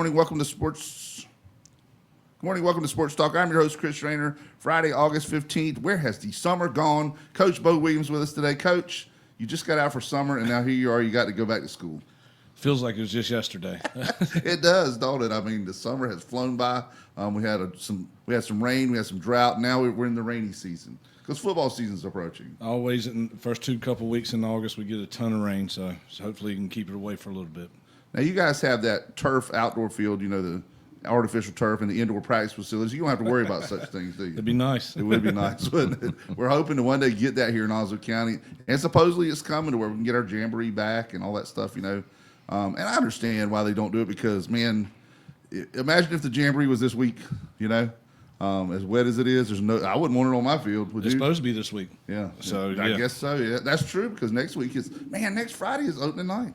morning. Welcome to Sports. Good morning. Welcome to Sports Talk. I'm your host, Chris Rainer. Friday, August 15th. Where has the summer gone? Coach Beau Williams with us today. Coach, you just got out for summer, and now here you are. You got to go back to school. Feels like it was just yesterday. It does, don't it? I mean, the summer has flown by. We had some rain, we had some drought. Now we're in the rainy season because football season's approaching. Always in the first couple weeks in August, we get a ton of rain, so hopefully you can keep it away for a little bit. Now, you guys have that turf outdoor field, you know, the artificial turf and the indoor practice facilities. You don't have to worry about such things, do you? It'd be nice. It would be nice, wouldn't it? We're hoping to one day get that here in Onslow County. And supposedly it's coming to where we can get our jamboree back and all that stuff, you know. And I understand why they don't do it because, man, imagine if the jamboree was this week, you know. As wet as it is, I wouldn't want it on my field. Would you? It's supposed to be this week. Yeah. So I guess so. Yeah, that's true because next Friday is opening night.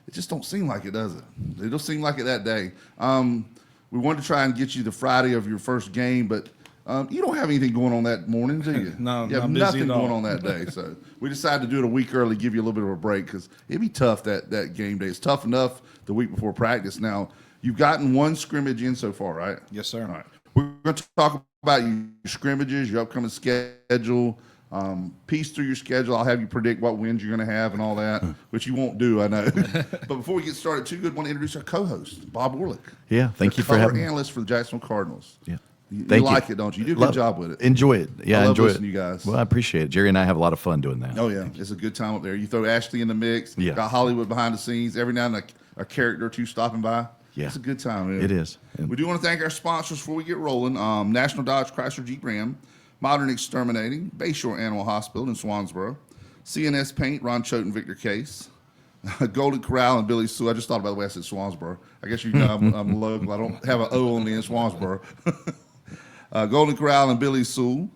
It just don't seem like it, does it? It don't seem like it that day. We wanted to try and get you the Friday of your first game, but you don't have anything going on that morning, do you? No, you have nothing going on that day. So we decided to do it a week early, give you a little bit of a break because it'd be tough that game day. It's tough enough the week before practice. Now, you've gotten one scrimmage in so far, right? Yes, sir. All right. We're going to talk about your scrimmages, your upcoming schedule, piece through your schedule. I'll have you predict what wins you're going to have and all that, which you won't do, I know. But before we get started, too good, I want to introduce our co-host, Bob Warlick. Yeah, thank you for having me. Color analyst for the Jacksonville Cardinals. Yeah. You Thank like you. it, don't you? You do a good job with it. Enjoy it. Yeah, I love enjoy listening it. to you guys. Well, I appreciate it. Jerry and I have a lot of fun doing that. Oh, yeah. It's a good time up there. You throw Ashley in the mix. Yeah. Got Hollywood behind the scenes. Every now and then a character or two stopping by. Yeah. It's a good time. Yeah. It is. We do want to thank our sponsors before we get rolling. National Dodge Chrysler Jeep Ram, Modern Exterminating, Bayshore Animal Hospital in Swansboro, CNS Paint, Ron Choate and Victor Case, Golden Corral and Billy Sue. I just thought about the way I said Swansboro. I guess you know I'm local. I don't have an O on the end, Swansboro. Golden Corral and Billy Sewell,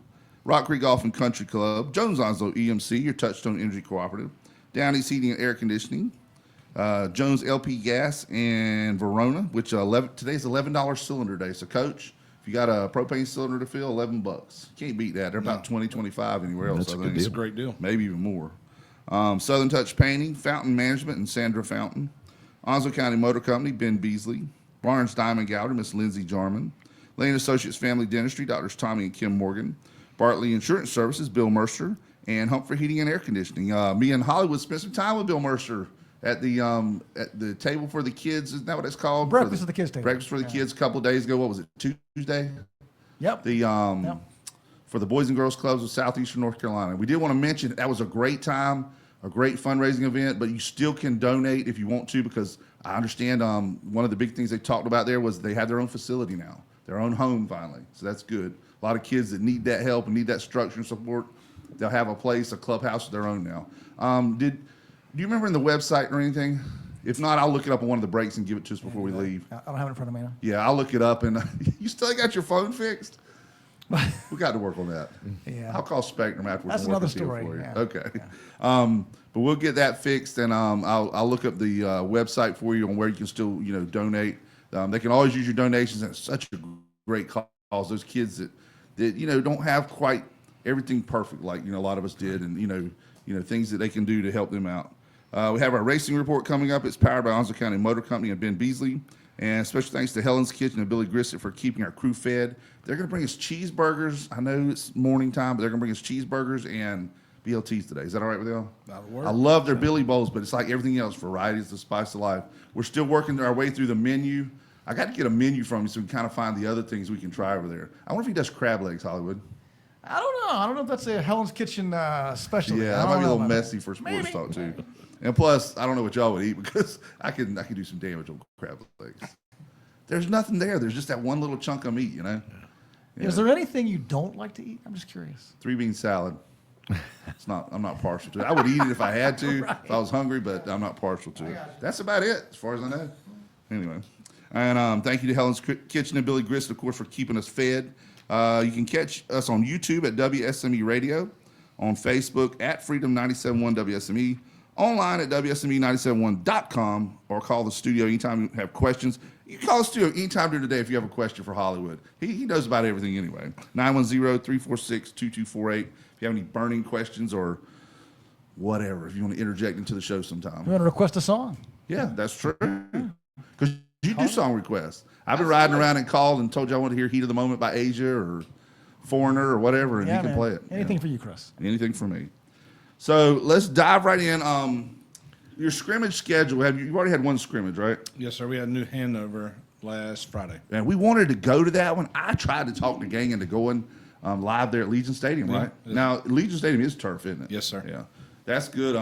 Rock Creek Golf and Country Club, Jones Onslow EMC, your Touchstone Energy Cooperative, Downey's Heating and Air Conditioning, Jones LP Gas, and Verona, which today's $11 cylinder day. So, Coach, if you got a propane cylinder to fill, $11. Can't beat that. They're about $20, $25 anywhere else. That's a good It's a great deal. Maybe even more. Southern Touch Painting, Fountain Management, and Sandra Fountain, Onslow County Motor Company, Ben Beasley, Barnes Diamond Gallery, Miss Lindsay Jarman, Lane Associates Family Dentistry, Doctors Tommy and Kim Morgan, Bartley Insurance Services, Bill Mercer, and Humphrey Heating and Air Conditioning. Me and Hollywood spent some time with Bill Mercer at the table for the kids. Isn't that what it's called? Breakfast for the kids table. Breakfast for the kids a couple of days ago. What was it, Tuesday? Yep. For the Boys and Girls Clubs of Southeastern North Carolina. We did want to mention that was a great time, a great fundraising event, but you still can donate if you want to because I understand one of the big things they talked about there was they have their own facility now, their own home finally. So that's good. A lot of kids that need that help and need that structure and support, they'll have a place, a clubhouse of their own now. Do you remember in the website or anything? If not, I'll look it up on one of the breaks and give it to us before we leave. I don't have it in front of me now. Yeah, I'll look it up. And you still got your phone fixed? We got to work on that. Yeah. I'll call Spectrum afterwards. That's and work another a deal story. for you. Yeah. Okay. Yeah. But we'll get that fixed, and I'll look up the website for you on where you can still donate. They can always use your donations. It's such a great cause. Those kids that don't have quite everything perfect like a lot of us did, and things that they can do to help them out. We have our racing report coming up. It's powered by Onslow County Motor Company and Ben Beasley. And special thanks to Helen's Kitchen and Billy Grissett for keeping our crew fed. They're going to bring us cheeseburgers. I know it's morning time, but they're going to bring us cheeseburgers and BLTs today. Is that all right with y'all? That'll work. I love their Billy Bowls, but it's like everything else. Variety is the spice of life. We're still working our way through the menu. I got to get a menu from you so we can kind of find the other things we can try over there. I wonder if he does crab legs, Hollywood. I don't know. I don't know if that's a Helen's Kitchen specialty. Yeah, that might be a little messy for sports Maybe. talk too. And plus, I don't know what y'all would eat because I can do some damage on crab legs. There's nothing there. There's just that one little chunk of meat, Yeah. Is there anything you don't like to eat? I'm just curious. 3-bean salad. I'm not partial to it. I would eat it if I had to, Right. if I was hungry, but I'm not partial to it. That's about it, as far as I know. Anyway, and thank you to Helen's Kitchen and Billy Grist, of course, for keeping us fed. You can catch us on YouTube at WSME Radio, on Facebook at Freedom971 WSME, online at WSME971.com, or call the studio anytime you have questions. You can call the studio anytime during the day if you have a question for Hollywood. He knows about everything anyway. 910-346-2248. If you have any burning questions or whatever, if you want to interject into the show sometime. You want to request a song? Yeah, that's true. Because you do song requests. I've been riding around and called and told you I want to hear Heat of the Moment by Asia or Foreigner or whatever, and you can play it. Anything for you, Chris. Anything for me. So let's dive right in. Your scrimmage schedule, you've already had one scrimmage, right? Yes, sir. We had New Hanover last Friday. And we wanted to go to that one. I tried to talk the gang into going live there at Legion Stadium, right? Yeah. Now, Legion Stadium is turf, isn't it? Yes, sir. Yeah. That's good.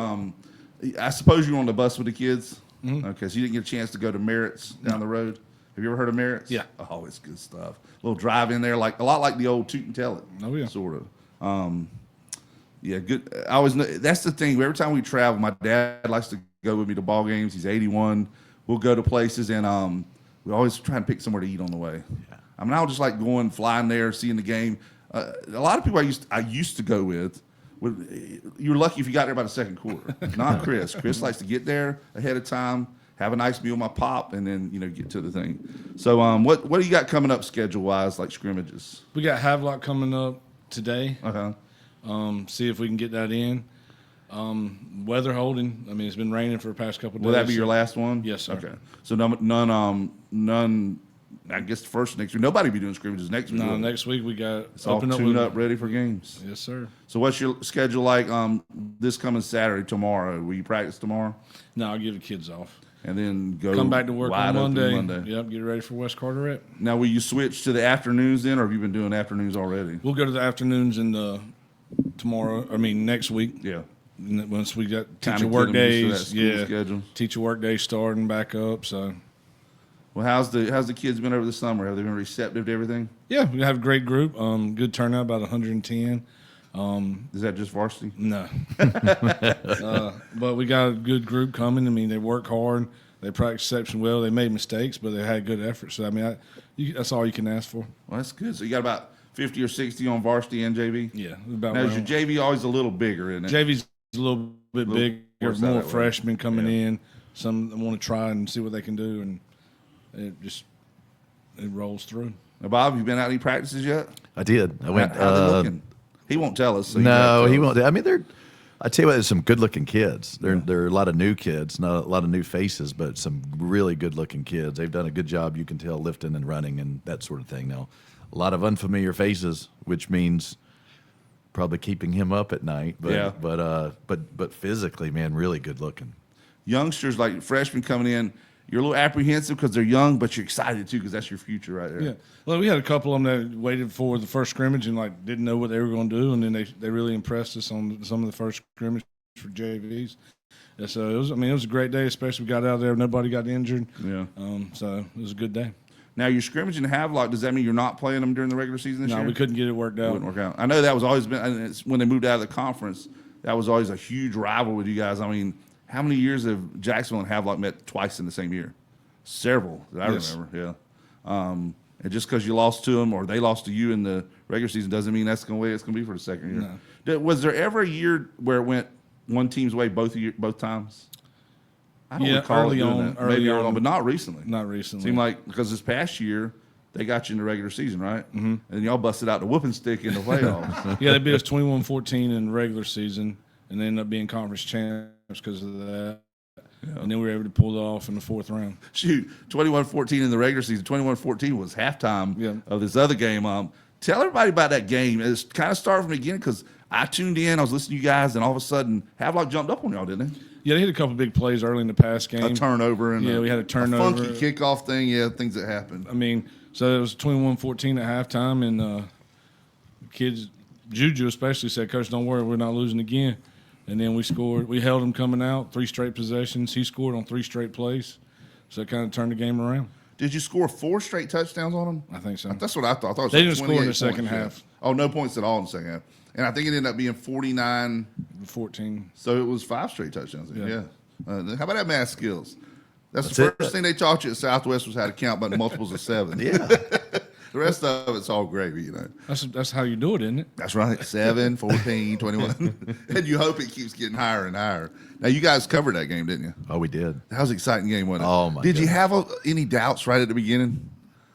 I suppose you were on the bus with the kids? Mm-hmm. Okay, so you didn't get a chance to go to Merritt's down the road? Have you ever heard of Merritt's? Yeah. Oh, it's good stuff. A little drive in there, like a lot like the old Toot and Tell It. Oh, yeah. Sort of. Yeah, good. I always know, that's the thing. Every time we travel, my dad likes to go with me to ball games. He's 81. We'll go to places, and we always try and pick somewhere to eat on the way. Yeah. I mean, I would just like going, flying there, seeing the game. A lot of people I used to go with, you're lucky if you got there by the second quarter. Not Chris. Chris likes to get there ahead of time, have a nice meal with my pop, and then get to the thing. So, what do you got coming up schedule wise, like scrimmages? We got Havelock coming up today. Uh-huh. See if we can get that in. Weather holding. I mean, it's been raining for the past couple of days. Will that be your last one? Yes, sir. Okay. So none. I guess the first next week. Nobody be doing scrimmages next week. No, next week we got it's all tuned up, ready for games. Yes, sir. So what's your schedule like? This coming Saturday, tomorrow. Will you practice tomorrow? No, I'll give the kids off. And then Come back to work on Monday. Monday. Yep, get ready for West Carteret. Now, will you switch to the afternoons then, or have you been doing afternoons already? We'll go to the afternoons in next week. Yeah. Once we got Kinda teacher get work 'em used to that days, school schedule. teacher work days starting back up. So, Well, how's the kids been over the summer? Have they been receptive to everything? yeah, we have a great group. Good turnout, about 110. Is that just varsity? No, but we got a good group coming. I mean, they work hard. They practice exceptionally well. They made mistakes, but they had good effort. So, I mean, that's all you can ask for. Well, that's good. So you got about 50 or 60 on varsity and JV? Yeah, about Now, is right your on. JV always a little bigger, isn't it? JV's a little bit bigger, works out more that way. freshmen coming in. Some want to try and see what they can do, and it rolls through. Now, Bob, you been out any practices yet? I did. I went. How they looking? He won't tell us. So No, he won't. I mean, I tell you what, there's some good-looking kids. There are a lot of new kids, not a lot of new faces, but some really good-looking kids. They've done a good job, you can tell, lifting and running and that sort of thing. Now, a lot of unfamiliar faces, which means probably keeping him up at night. But, Yeah. but physically, man, really good-looking. Youngsters, like freshmen coming in, you're a little apprehensive because they're young, but you're excited too because that's your future right there. Yeah. Well, we had a couple of them that waited for the first scrimmage and didn't know what they were going to do, and then they really impressed us on some of the first scrimmage for JVs. Yeah, so it was a great day, especially we got out there, nobody got injured. Yeah. So it was a good day. Now, your scrimmage in Havelock, does that mean you're not playing them during the regular season this year? No, we couldn't get it worked out. Wouldn't work out. I know that was always been, and it's when they moved out of the conference, that was always a huge rival with you guys. I mean, how many years have Jacksonville and Havelock met twice in the same year? Several that I Yes. remember, yeah. And just because you lost to them or they lost to you in the regular season doesn't mean that's the way it's going to be for the second year. No. Was there ever a year where it went one team's way both times? I don't recall it doing that. Maybe early on, but not recently. Not recently. Seemed like because this past year they got you in the regular season, right? Mm-hmm. And y'all busted out the whooping stick in the playoffs. Yeah, they beat us 21-14 in the regular season and they ended up being conference champs because of that. Yeah. And then we were able to pull it off in the fourth round. Shoot, 21-14 in the regular season. 21-14 was halftime of this other game. Tell everybody about that game. It's kind of started from the beginning because I tuned in, I was listening to you guys, and all of a sudden Havelock jumped up on y'all, didn't they? Yeah, they hit a couple big plays early in the pass game. A turnover. And we had a turnover. A funky kickoff thing, things that happened. I mean, so it was 21-14 at halftime, and kids, Juju especially, said, "Coach, don't worry, we're not losing again." And then we scored. We held them coming out, 3 straight possessions. He scored on 3 straight plays. So it kind of turned the game around. Did you score 4 straight touchdowns on them? I think so. That's what I thought. I thought it was They like didn't score in the 28 second points, half. Oh, no points at all in the second half. And I think it ended up being 49. 14. So it was 5 straight touchdowns. Yeah. How about that math skills? That's That's the it. first thing they taught you at Southwest was how to count by the multiples of 7. Yeah. The rest of it's all gravy, That's how you do it, isn't it? That's right. 7, 14, 21. And you hope it keeps getting higher and higher. Now, you guys covered that game, didn't you? Oh, we did. That was an exciting game, wasn't it? Oh, my Did you goodness. have any doubts right at the beginning?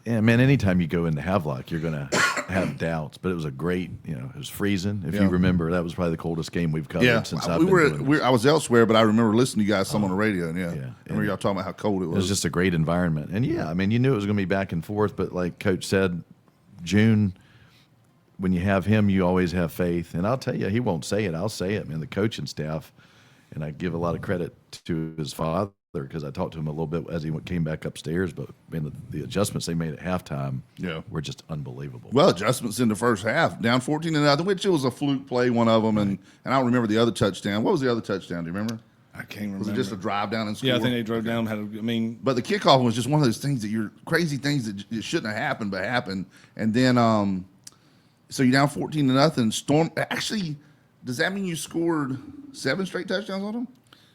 Yeah, man, anytime you go into Havelock, you're going to have doubts, but it was a great, it was freezing. If Yeah. you remember, that was probably the coldest game we've covered Yeah, since I've been doing this. I was elsewhere, but I remember listening to you guys some on the radio, and I And remember y'all talking about how cold it It was. was just a great environment. And yeah, I mean, you knew it was going to be back and forth, but like Coach said, June, when you have him, you always have faith. And I'll tell you, he won't say it. I'll say it, man. The coaching staff, and I give a lot of credit to his father because I talked to him a little bit as he came back upstairs. But man, the adjustments they made at halftime were just unbelievable. Well, adjustments in the first half, down 14-0, which it was a fluke play, one of them, and I don't remember the other touchdown. What was the other touchdown? Do you remember? I can't remember. Was it just a drive down and score? Yeah, I think they drove down. But the kickoff was just one of those things that you're crazy things that it shouldn't have happened, but happened. And then, so you're down 14-0. Storm. Actually, does that mean you scored 7 straight touchdowns on them?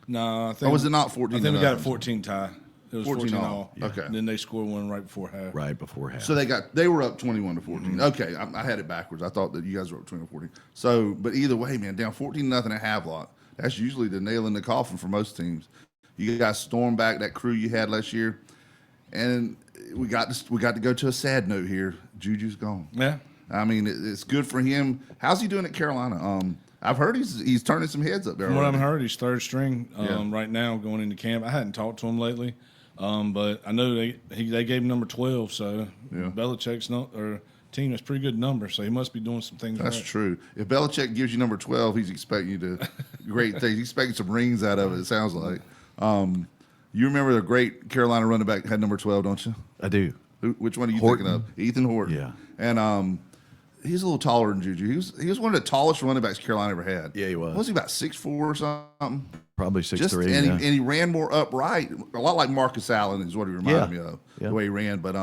No, I think. Or was it not 14? I think we got a 14 tie. It was 14 all. Okay. And then they scored one right before half. Right before half. So they were up 21-14. Okay, I had it backwards. I thought that you guys were up 20-14. So, but either way, man, down 14-0 at half lot. That's usually the nail in the coffin for most teams. You guys stormed back that crew you had last year, and we got to go to a sad note here. Juju's gone. Yeah. I mean, it's good for him. How's he doing at Carolina? I've heard he's turning some heads up there. From what I've already. heard, he's third string right now going into camp. I hadn't talked to him lately, but I know they gave him number 12. So Belichick's team has pretty good number, so he must be doing some things That's right. true. If Belichick gives you number 12, he's expecting you to great things. He's expecting some rings out of it. It sounds like. You remember the great Carolina running back had number 12, don't you? I do. Which one are you Horton. thinking of? Ethan Horton. Yeah. And he's a little taller than Juju. He was one of the tallest running backs Carolina ever had. Yeah, he was. Was he about 6'4" or something? Probably 6'3". And he ran more upright, a lot like Marcus Allen is what he reminded me of, Yeah. the way he ran. But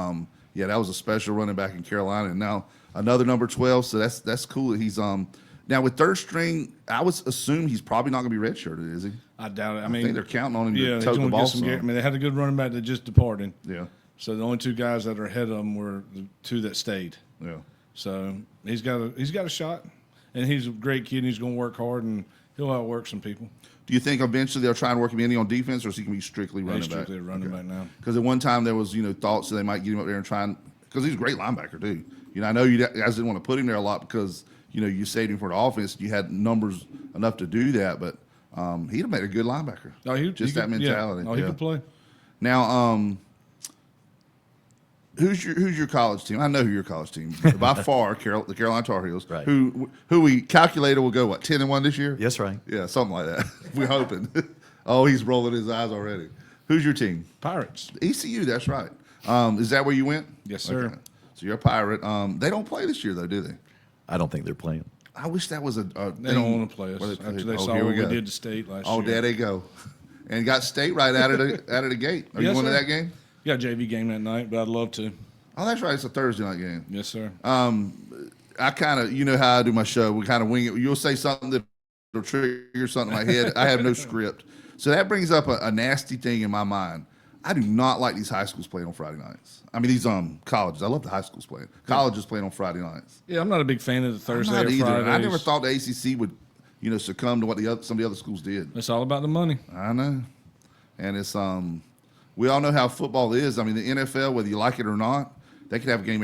that was a special running back in Carolina. And now another number 12, so that's cool that he's now with third string. I would assume he's probably not going to be redshirted, is he? I doubt it. I think they're counting on him yeah, to he's tote the gonna ball get some. some. I mean, they had a good running back that just departed. Yeah, So the only two guys that are ahead of him were the two that stayed. yeah. So he's got a shot, and he's a great kid. And he's going to work hard, and he'll outwork some people. Do you think eventually they'll try and work him in on defense, or is he going to be strictly running He's back? strictly a running back now. Because at one time there was thoughts that they might get him up there and try and because he's a great linebacker too. I know you guys didn't want to put him there a lot because you saved him for the offense. You had numbers enough to do that, but he'd have made a good linebacker. Oh, that mentality. Yeah. Oh, he could play. Now, who's your college team? I know who your college team is. By far, the Carolina Tar Heels, Right. who we calculated will go 10-1 this year. Yes, right. Yeah, something like that. We're hoping. Oh, he's rolling his eyes already. Who's your team? Pirates. ECU. That's right. Is that where you went? Yes, sir. Okay. So you're a Pirate. They don't play this year though, do they? I don't think they're playing. I wish that was a They don't want to play us where they after play. they saw here what we go. did to State last Oh, year. there they go. And got State right out of the gate. Are you Yes, going to sir. that game? Got a JV game that night, but I'd love to. Oh, that's right. It's a Thursday night game. Yes, sir. I kind of, how I do my show. We kind of wing it. You'll say something that'll trigger something in my head. I have no script. So that brings up a nasty thing in my mind. I do not like these high schools playing on Friday nights. I mean, these colleges. I love the high schools playing. Colleges playing on Friday nights. Yeah, I'm not a big fan of the Thursday I'm or not either. Fridays. I never thought the ACC would, succumb to what some of the other schools did. It's all about the money. I know. And it's we all know how football is. I mean, the NFL, whether you like it or not, they could have a game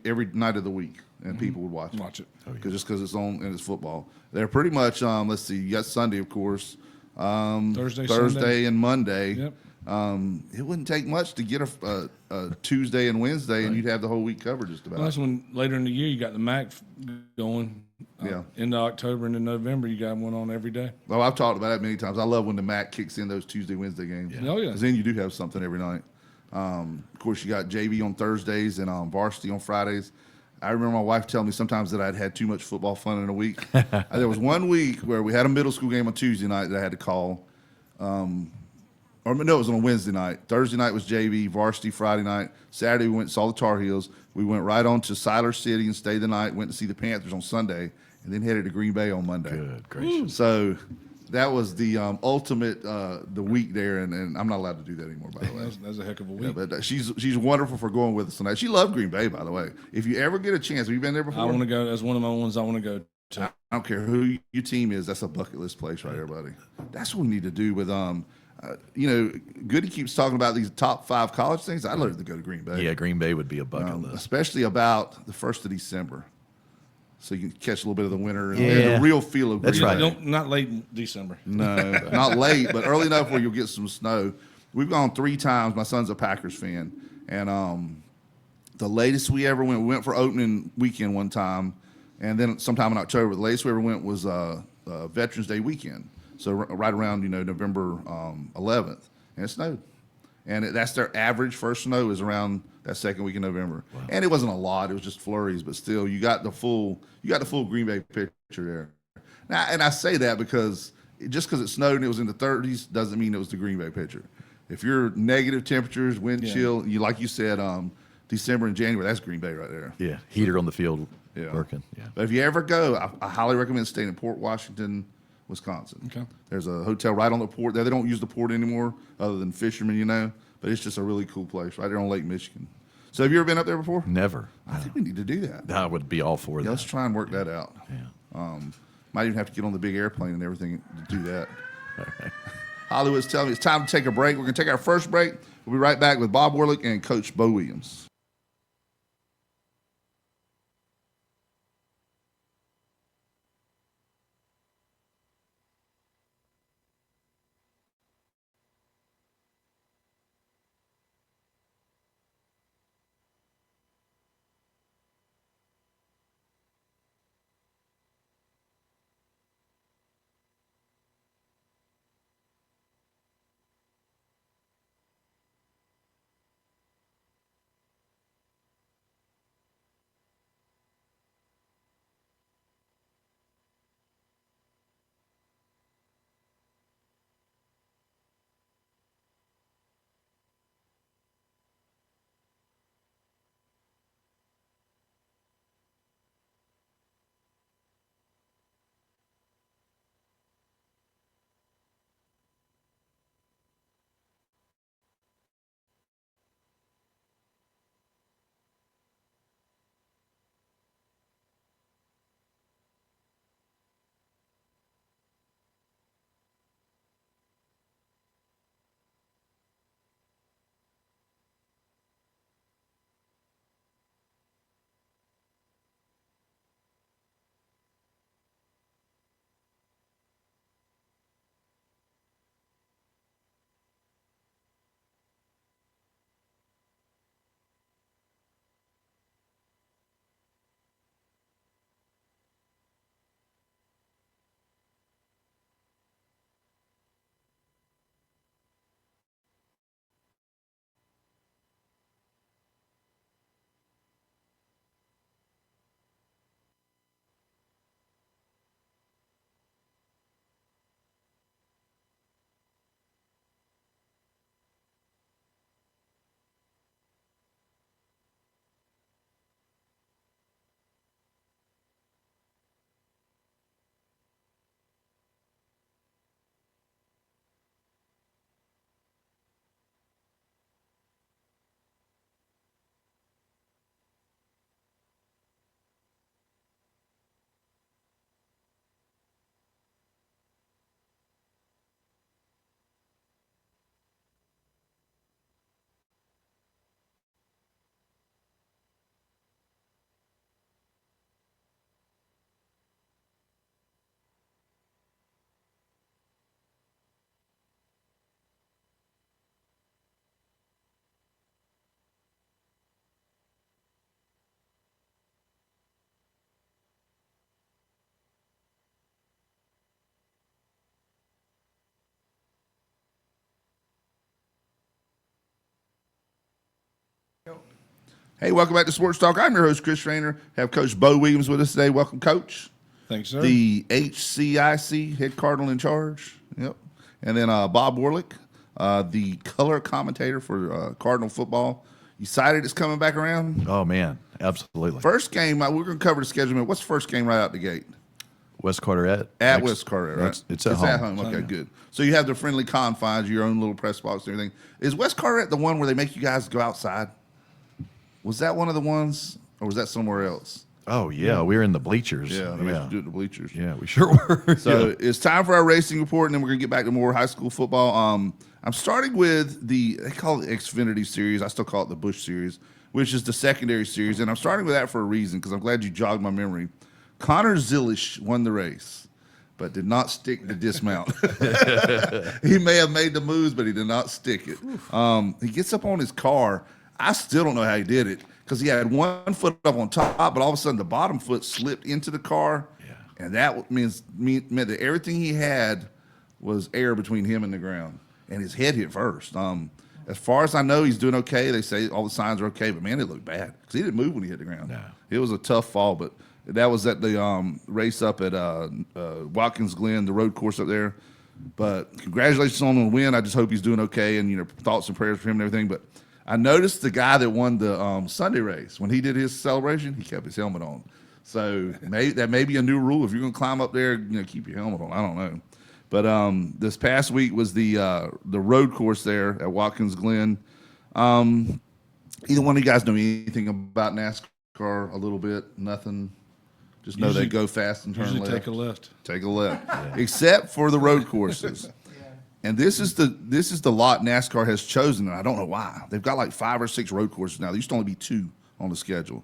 every night of the week, and people would watch it. Watch it. Because it's on and it's football. They're pretty much let's see, you got Sunday, of course. Thursday, Thursday and Monday. Yep. It wouldn't take much to get a Tuesday and Wednesday, and you'd have the whole week covered just about. Well, that's when later in the year you got the MAC going. Yeah. Into October and in November, you got one on every day. Well, I've talked about that many times. I love when the MAC kicks in those Tuesday, Wednesday games. Oh, yeah. Because then you do have something every night. Of course, you got JV on Thursdays and varsity on Fridays. I remember my wife telling me sometimes that I'd had too much football fun in a week. There was one week where we had a middle school game on Tuesday night that I had to call. Or no, it was on a Wednesday night. Thursday night was JV, varsity Friday night. Saturday we went and saw the Tar Heels. We went right on to Siler City and stayed the night, went to see the Panthers on Sunday, and then headed to Green Bay on Monday. Good gracious. So that was the ultimate the week there, and I'm not allowed to do that anymore, by the way. That's a heck of a Yeah, week. but she's wonderful for going with us tonight. She loved Green Bay, by the way. If you ever get a chance, have you been there before? I want to go. That's one of my ones I want to go to. I don't care who your team is. That's a bucket list place right there, buddy. That's what we need to do with Goody keeps talking about these top 5 college things. I'd love to go to Green Bay. Yeah, Green Bay would be a bucket list. Especially about the 1st of December. So you can catch a little bit of the winter and Yeah. the real feel of Green That's Bay. right. Not late in December. No, not late, but early enough where you'll get some snow. We've gone 3 times. My son's a Packers fan. And the latest we ever went, we went for opening weekend one time, and then sometime in October. The latest we ever went was Veterans Day weekend. So right around, November 11th. And it snowed. And that's their average first snow is around that second week in November. Wow. And it wasn't a lot; it was just flurries, but still, you got the full Green Bay picture there. Now, and I say that because just because it snowed and it was in the 30s doesn't mean it was the Green Bay picture. If you're negative temperatures, wind chill, like you said, December and January, that's Green Bay right there. Yeah, heater on the field working. Yeah. But if you ever go, I highly recommend staying in Port Washington, Wisconsin. Okay. There's a hotel right on the port there. They don't use the port anymore other than fishermen, but it's just a really cool place right there on Lake Michigan. So have you ever been up there before? Never. I think we need to do that. I would be all for that. Let's try and work that out. Yeah. Might even have to get on the big airplane and everything to do that. Hollywood's telling me it's time to take a break. We're going to take our first break. We'll be right back with Bob Warlick and Coach Beau Williams. Hey, welcome back to Sports Talk. I'm your host, Chris Rainer. Have Coach Beau Williams with us today. Welcome, Coach. Thanks, sir. The HCIC head Cardinal in charge. Yep. And then Bob Warlick, the color commentator for Cardinal football. You excited it's coming back around? Oh, man. Absolutely. First game, we're going to cover the schedule. What's the first game right out the gate? West Carteret. At West Carteret, right? It's at home. Okay, good. So you have the friendly confines, your own little press box and everything. Is West Carteret the one where they make you guys go outside? Was that one of the ones, or was that somewhere else? Oh yeah, we were in the bleachers. Yeah, we used to do it in the bleachers. Yeah, we sure were. So it's time for our racing report, and then we're going to get back to more high school football. I'm starting with they call it Xfinity Series. I still call it the Busch Series, which is the secondary series. And I'm starting with that for a reason, because I'm glad you jogged my memory. Connor Zilish won the race, but did not stick the dismount. He may have made the moves, but he did not stick it. He gets up on his car. I still don't know how he did it, because he had one foot up on top, but all of a sudden the bottom foot slipped into the car. Yeah. And that meant that everything he had was air between him and the ground. And his head hit first. As far as I know, he's doing okay. They say all the signs are okay, but man, it looked bad because he didn't move when he hit the ground. No. It was a tough fall, but that was at the race up at Watkins Glen, the road course up there. But congratulations on the win. I just hope he's doing okay, and thoughts and prayers for him and everything. But I noticed the guy that won the Sunday race, when he did his celebration, he kept his helmet on. So that may be a new rule. If you're going to climb up there, keep your helmet on. I don't know. But this past week was the road course there at Watkins Glen. Either one of you guys know anything about NASCAR a little bit? Nothing? Just know they go fast and turn Usually left. take a left. Take a left. Except for the road courses. And this is the lot NASCAR has chosen, and I don't know why. They've got like 5 or 6 road courses now. There used to only be 2 on the schedule.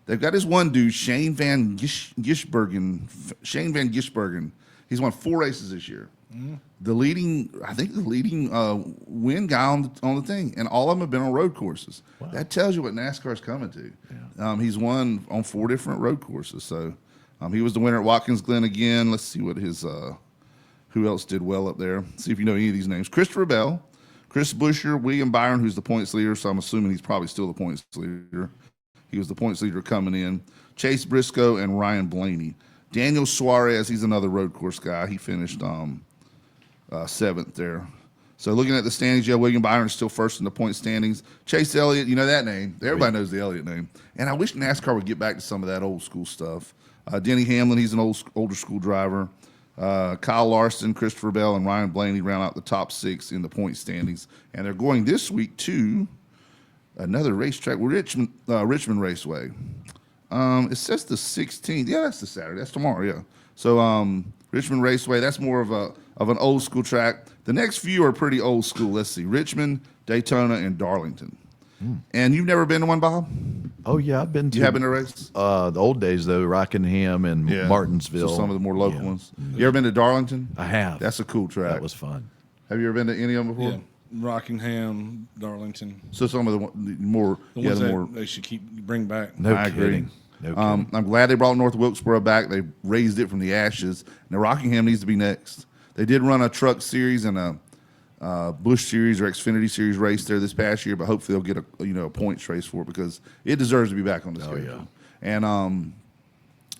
They've got this one dude, Shane Van Gisbergen. He's won 4 races this year. Mm-hmm. The leading win guy on the thing, and all of them have been on road courses. Wow. That tells you what NASCAR's coming to. Yeah. He's won on 4 different road courses. So he was the winner at Watkins Glen again. Let's see what his who else did well up there. See if you know any of these names. Christopher Bell, Chris Buescher, William Byron, who's the points leader. So I'm assuming he's probably still the points leader. He was the points leader coming in. Chase Briscoe and Ryan Blaney. Daniel Suarez, he's another road course guy. He finished 7th there. So looking at the standings, William Byron is still first in the point standings. Chase Elliott, you know that name. Everybody knows the Elliott name. And I wish NASCAR would get back to some of that old school stuff. Denny Hamlin, he's an older school driver. Kyle Larson, Christopher Bell, and Ryan Blaney round out the top 6 in the point standings. And they're going this week to another racetrack, Richmond Raceway. It says the 16th. Yeah, that's the Saturday. That's tomorrow, yeah. So Richmond Raceway, that's more of an old school track. The next few are pretty old school. Let's see. Richmond, Daytona, and Darlington. And you've never been to one, Bob? Oh, yeah, I've been to. You have been to a race? The old days, though, Rockingham and Martinsville. So some of the more local ones. You ever been to Darlington? I have. That's a cool track. That was fun. Have you ever been to any of them before? Yeah. Rockingham, Darlington. So some of the more, The ones they should bring back. No I agree. kidding. No kidding. I'm glad they brought North Wilkesboro back. They raised it from the ashes. Now Rockingham needs to be next. They did run a truck series and a Busch Series or Xfinity Series race there this past year, but hopefully they'll get a points race for it because it deserves to be back on the schedule. Yeah. And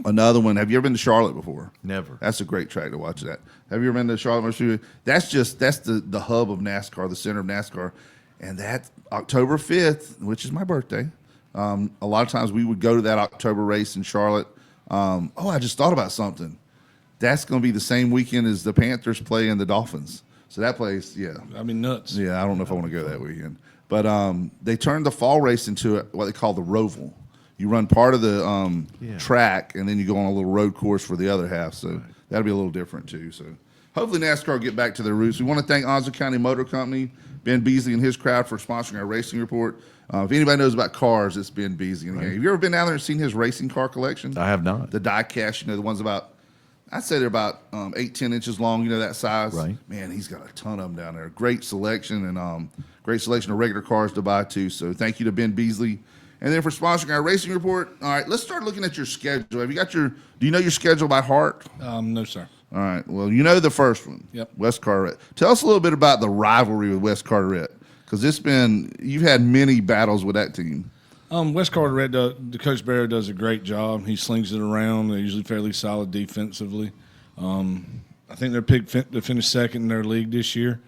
another one. Have you ever been to Charlotte before? Never. That's a great track to watch that. Have you ever been to Charlotte? That's the hub of NASCAR, the center of NASCAR. And that October 5th, which is my birthday, a lot of times we would go to that October race in Charlotte. I just thought about something. That's going to be the same weekend as the Panthers play and the Dolphins. So that place, yeah. I mean, nuts. Yeah, I don't know if I want to go that weekend. But they turned the fall race into what they call the Roval. You run part of the track, and then you go on a little road course for the other half. So that'll be a little different, too. So hopefully NASCAR will get back to their roots. We want to thank Onslow County Motor Company, Ben Beasley and his crowd for sponsoring our racing report. If anybody knows about cars, it's Ben Beasley. Right. Have you ever been down there and seen his racing car collection? I have not. The die-cast, the ones I'd say they're about 8-10 inches long, that size. Right. Man, he's got a ton of them down there. Great selection and great selection of regular cars to buy, too. So thank you to Ben Beasley. And then for sponsoring our racing report, all right, let's start looking at your schedule. Do you know your schedule by heart? No, sir. All right. Well, you know the first one. Yep. West Carteret. Tell us a little bit about the rivalry with West Carteret, because you've had many battles with that team. West Carteret, the Coach Barrow does a great job. He slings it around. They're usually fairly solid defensively. I think they're picked to finish second in their league this year.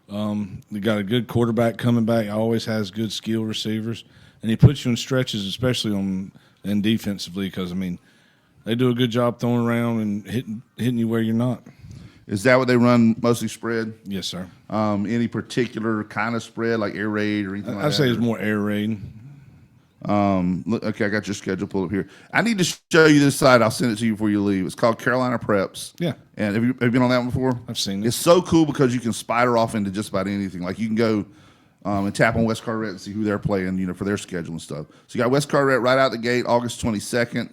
They got a good quarterback coming back. Always has good skill receivers, and he puts you in stretches, especially and defensively, because they do a good job throwing around and hitting you where you're not. Is that what they run, mostly spread? Yes, sir. Any particular kind of spread, like air raid or anything like that? I'd say it's more air raid. Okay, I got your schedule pulled up here. I need to show you this site. I'll send it to you before you leave. It's called Carolina Preps. Yeah. And have you been on that one before? I've seen it. It's so cool because you can spider off into just about anything. Like you can go and tap on West Carteret and see who they're playing, for their schedule and stuff. So you got West Carteret right out the gate, August 22nd.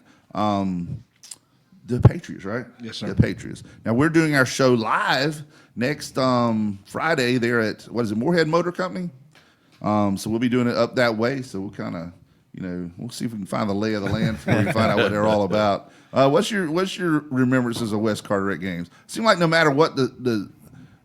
The Patriots, right? Yes, sir. The Patriots. Now we're doing our show live next Friday. There at Moorhead Motor Company. So we'll be doing it up that way. So we'll kind of, we'll see if we can find the lay of the land for you and find out what they're all about. What's your remembrances of West Carteret games? Seemed like no matter what the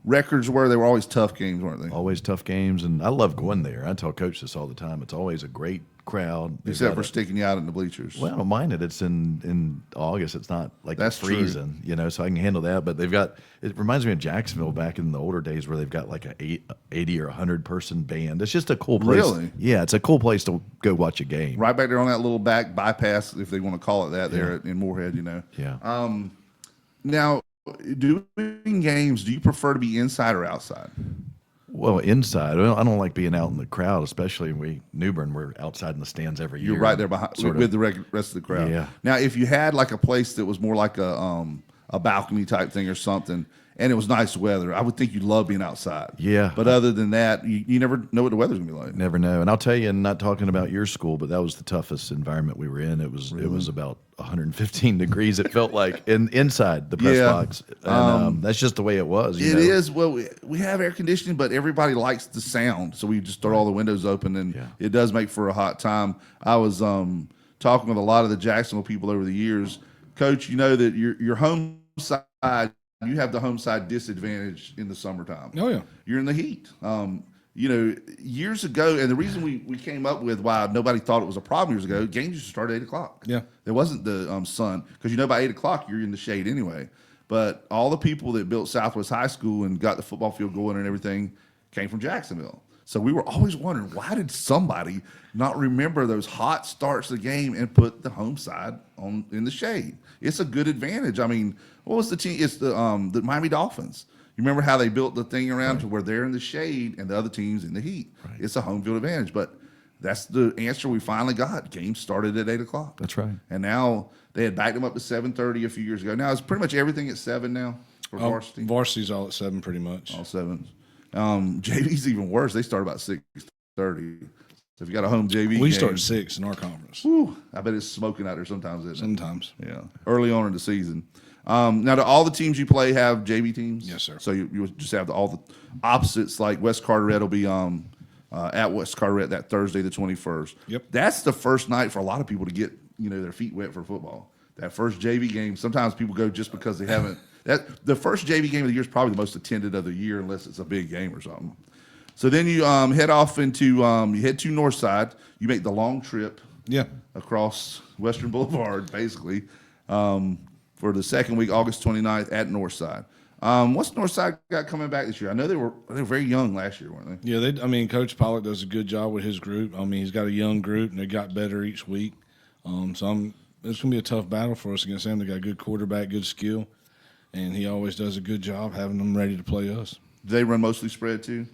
records were, they were always tough games, weren't they? Always tough games, and I love going there. I tell Coach this all the time. It's always a great crowd. Except for sticking you out in the bleachers. Well, I don't mind it. It's in August. It's not like That's it's freezing, so I can handle that. But it reminds me of Jacksonville back in the older days where they've got like a 80 or 100 person band. It's just a cool place. Really? Yeah, it's a cool place to go watch a game. Right back there on that little back bypass, if they want to call it that, there in Moorhead, Yeah. Now, doing games, do you prefer to be inside or outside? Well, inside. I don't like being out in the crowd, especially New Bern. We're outside in the stands every year. You're right there behind with the rest of the crowd. Yeah. Now, if you had like a place that was more like a balcony type thing or something, and it was nice weather, I would think you'd love being outside. Yeah. But other than that, you never know what the weather's gonna be like. Never know. And I'll tell you, and not talking about your school, but that was the toughest environment we were in. It was about 115 degrees. It felt like inside the press box. And that's just the way it was. It is. Well, we have air conditioning, but everybody likes the sound, so we just throw all the windows open, and it does make for a hot time. I was talking with a lot of the Jacksonville people over the years. Coach, you know that your home side, you have the home side disadvantage in the summertime. Oh, yeah. You're in the heat. Years ago, and the reason we came up with why nobody thought it was a problem years ago, games used to start at 8 o'clock. Yeah. There wasn't the sun, because by 8 o'clock, you're in the shade anyway. But all the people that built Southwest High School and got the football field going and everything came from Jacksonville. So we were always wondering, why did somebody not remember those hot starts of the game and put the home side in the shade? It's a good advantage. I mean, what was the team? It's the Miami Dolphins. You remember how they built the thing around to where they're in the shade and the other team's in the heat? Right. It's a home field advantage. But that's the answer we finally got. Games started at 8 o'clock. That's right. And now they had backed them up to 7:30 a few years ago. Now it's pretty much everything at 7 now for varsity. Varsity's all at 7 pretty much. All 7. JV's even worse. They start about 6:30. So if you got a home JV We game, start at 6 in our conference. whew, I bet it's smoking out there sometimes, isn't it? Sometimes. Yeah, early on in the season. Now, do all the teams you play have JV teams? Yes, sir. So you just have all the opposites, like West Carteret will be at West Carteret that Thursday, the 21st. Yep. That's the first night for a lot of people to get their feet wet for football. That first JV game, sometimes people go just because they haven't. The first JV game of the year is probably the most attended of the year, unless it's a big game or something. So then you head off into you head to Northside. You make the long trip. Yeah. Across Western Boulevard, basically, for the second week, August 29th at Northside. What's Northside got coming back this year? I know they were very young last year, weren't they? Yeah, Coach Pollock does a good job with his group. He's got a young group, and they got better each week. It's going to be a tough battle for us against them. They got a good quarterback, good skill, and he always does a good job having them ready to play us. Do they run mostly spread too?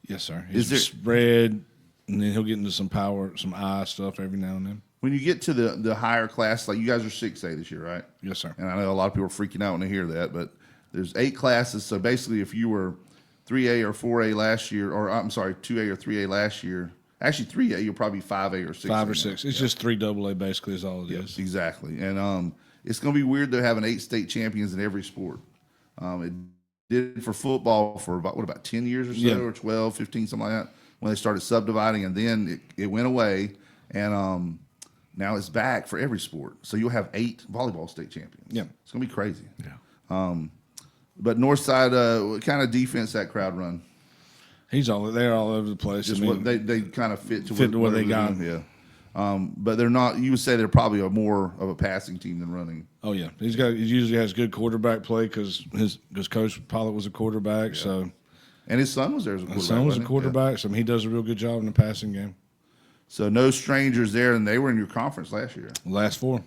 Yes, sir. Is there spread, and then he'll get into some power, some eye stuff every now and then. When you get to the higher class, like you guys are 6A this year, right? Yes, sir. And I know a lot of people are freaking out when they hear that, but there's 8 classes. So basically, if you were 3A or 4A last year, or I'm sorry, 2A or 3A last year, actually 3A, you'll probably be 5A or 6A. 5 or 6. It's just 3 AA basically is all it is. Exactly. And it's going to be weird to having 8 state champions in every sport. It did for football for about 10 years or so, or 12, 15, something like that, when they started subdividing, and then it went away, and now it's back for every sport. So you'll have 8 volleyball state champions. Yeah. It's going to be crazy. Yeah. But Northside, what kind of defense that crowd run? They're all over the place. Just what they kind of fit to what they got. Yeah. But they're not. You would say they're probably more of a passing team than running. Oh yeah, he usually has good quarterback play because Coach Pollock was a quarterback. Yeah. So, and his son was there as a quarterback. His son was a quarterback, so he does a real good job in the passing game. So no strangers there, and they were in your conference last year. Last 4.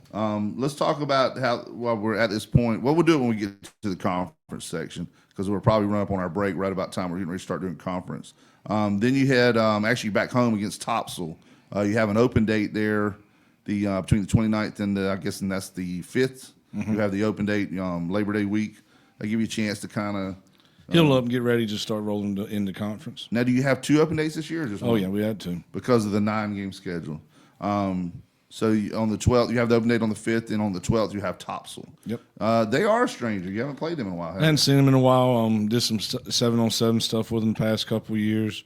Let's talk about while we're at this point, what we'll do when we get to the conference section, because we'll probably run up on our break right about time we're getting ready to start doing conference. Then you had actually back home against Topsail You have an open date there, between the 29th and and that's the 5th. You have the open date, Labor Day week. They give you a chance to kind of Heal up and get ready to start rolling into conference. Now, do you have 2 open dates this year? Or just Oh, one? yeah, we had to. Because of the 9-game schedule. So on the 12th, you have the open date on the 5th, and on the 12th, you have Topsail. Yep. They are a stranger. You haven't played them in a while, have I hadn't seen him in a while. Did some 7-on-7 stuff with him the past couple of years.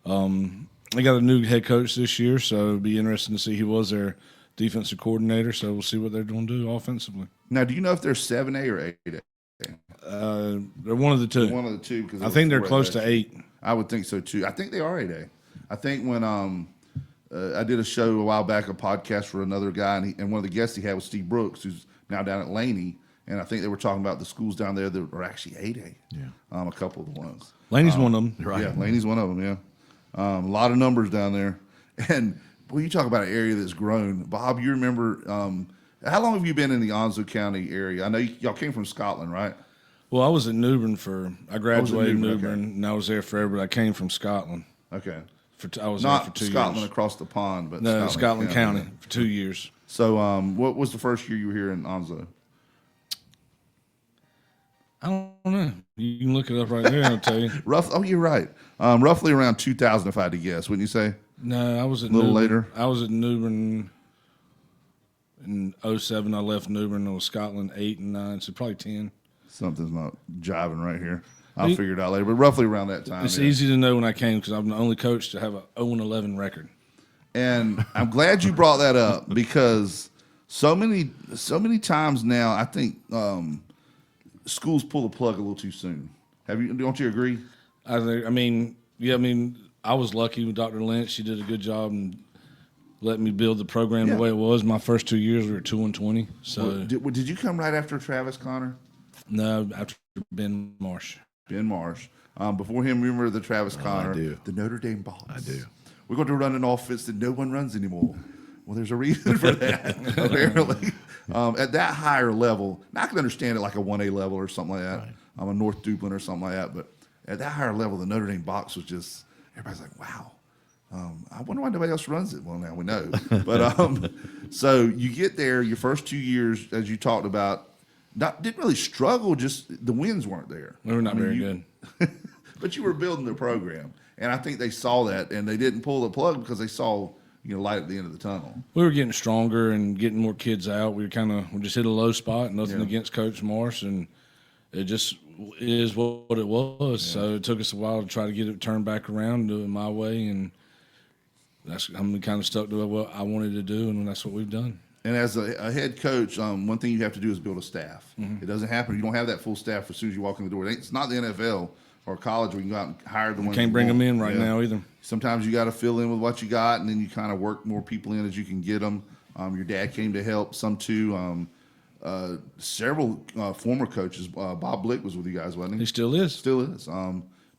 They got a new head coach this year, so it'll be interesting to see. He was their defensive coordinator, so we'll see what they're going to do offensively. Now, do you know if they're 7A or 8A? They're one of the two. One of the two. Because I think they're close to 8. I would think so, too. I think they are 8A. I think when I did a show a while back, a podcast for another guy, and one of the guests he had was Steve Brooks, who's now down at Laney, and I think they were talking about the schools down there that are actually 8A. Yeah. A couple of the ones. Laney's one of them. Right. Yeah, Laney's one of them, yeah. A lot of numbers down there. And, boy, you talk about an area that's grown. Bob, you remember, how long have you been in the Onslow County area? I know y'all came from Scotland, right? Well, I was at New Bern I graduated in New okay. Bern, and I was there forever. I came from Scotland. Okay. I was there for Not 2 Scotland years. across the pond, but No, Scotland County for 2 years. So what was the first year you were here in Onslow? I don't know. You can look it up right there, and I'll tell you. Oh, you're right. Roughly around 2000, if I had to guess, wouldn't you say? No, I was at A little New Bern. later? I was at New Bern in 07. I left New Bern. I was Scotland 8 and 9, so probably 10. Something's not jiving right here. I'll figure it out later, but roughly around that time. It's yeah. easy to know when I came because I'm the only coach to have a 0-11 record. And I'm glad you brought that up because so many times now I think schools pull the plug a little too soon. Don't you agree? I mean, I was lucky with Dr. Lynch. She did a good job and let me build the program Yeah. the way it was. My first 2 years, we were 2-20. So Did you come right after Travis Connor? no, after Ben Marsh. Ben Marsh. Before him, remember the Travis Connor, do. the Notre Dame Boss. I do. We're going to run an offense that no one runs anymore. Well, there's a reason for that, apparently. At that higher level, now I can understand it like a 1A level or something like that. Right. I'm a North Duplin or something like that. But at that higher level, the Notre Dame box was just, everybody's like, wow. I wonder why nobody else runs it. Well, now we know. But so you get there, your first 2 years, as you talked about, didn't really struggle, just the wins weren't there. We were not very good. But you were building the program. And I think they saw that, and they didn't pull the plug because they saw light at the end of the tunnel. We were getting stronger and getting more kids out. We just hit a low spot. Nothing against Coach Marsh, and it just is what it was. Yeah. So it took us a while to try to get it turned back around and do it my way, and I'm kind of stuck to what I wanted to do, and that's what we've done. And as a head coach, one thing you have to do is build a staff. Mm-hmm. It doesn't happen. You don't have that full staff as soon as you walk in the door. It's not the NFL or college where you can go out and hire the ones. Can't bring them in right now either. Sometimes you got to fill in with what you got, and then you kind of work more people in as you can get them. Your dad came to help, some too. Several former coaches. Bob Blick was with you guys, wasn't he? He still is. Still is.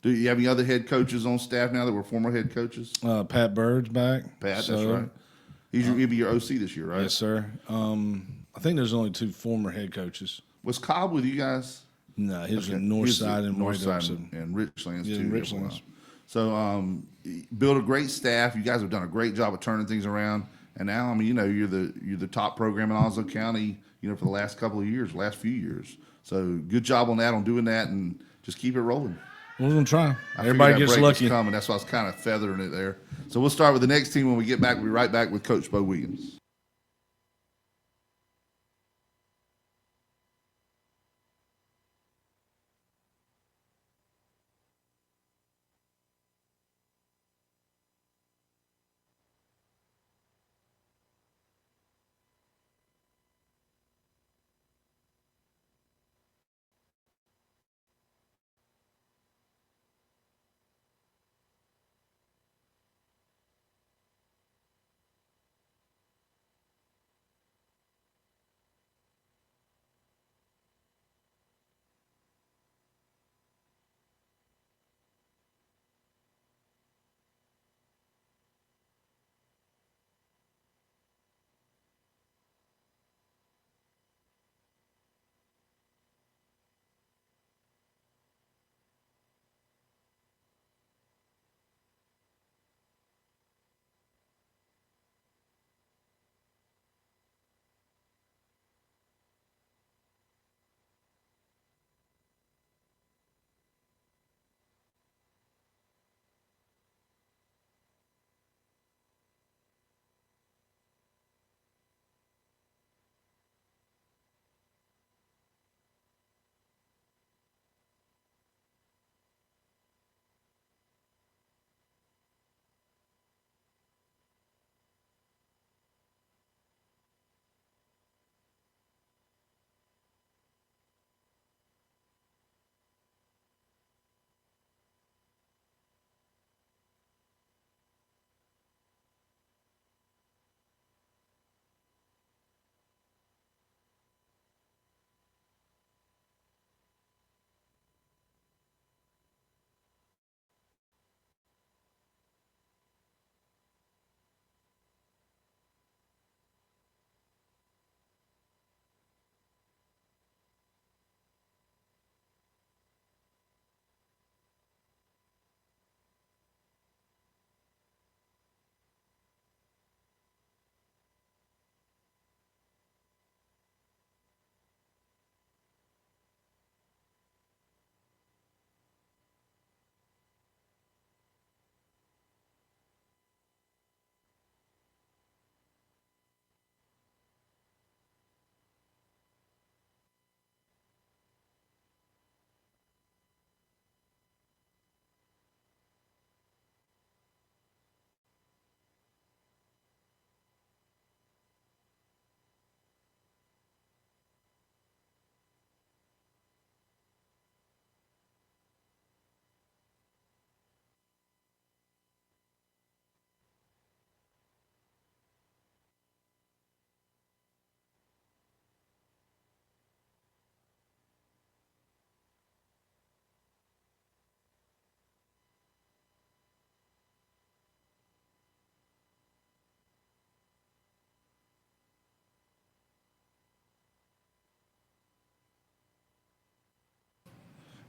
Do you have any other head coaches on staff now that were former head coaches? Pat Bird's back. Pat, that's right. He'll be your OC this year, right? Yes, sir. I think there's only 2 former head coaches. Was Cobb with you guys? No, he was in Northside and Northside White and Richlands Yeah, too. Richlands. So build a great staff. You guys have done a great job of turning things around. And now, you're the top program in Onslow County, for the last few years. So good job on that, on doing that, and just keep it rolling. We're gonna try. I Everybody figured that gets break was lucky. coming. That's why I was kind of feathering it there. So we'll start with the next team when we get back. We'll be right back with Coach Beau Williams.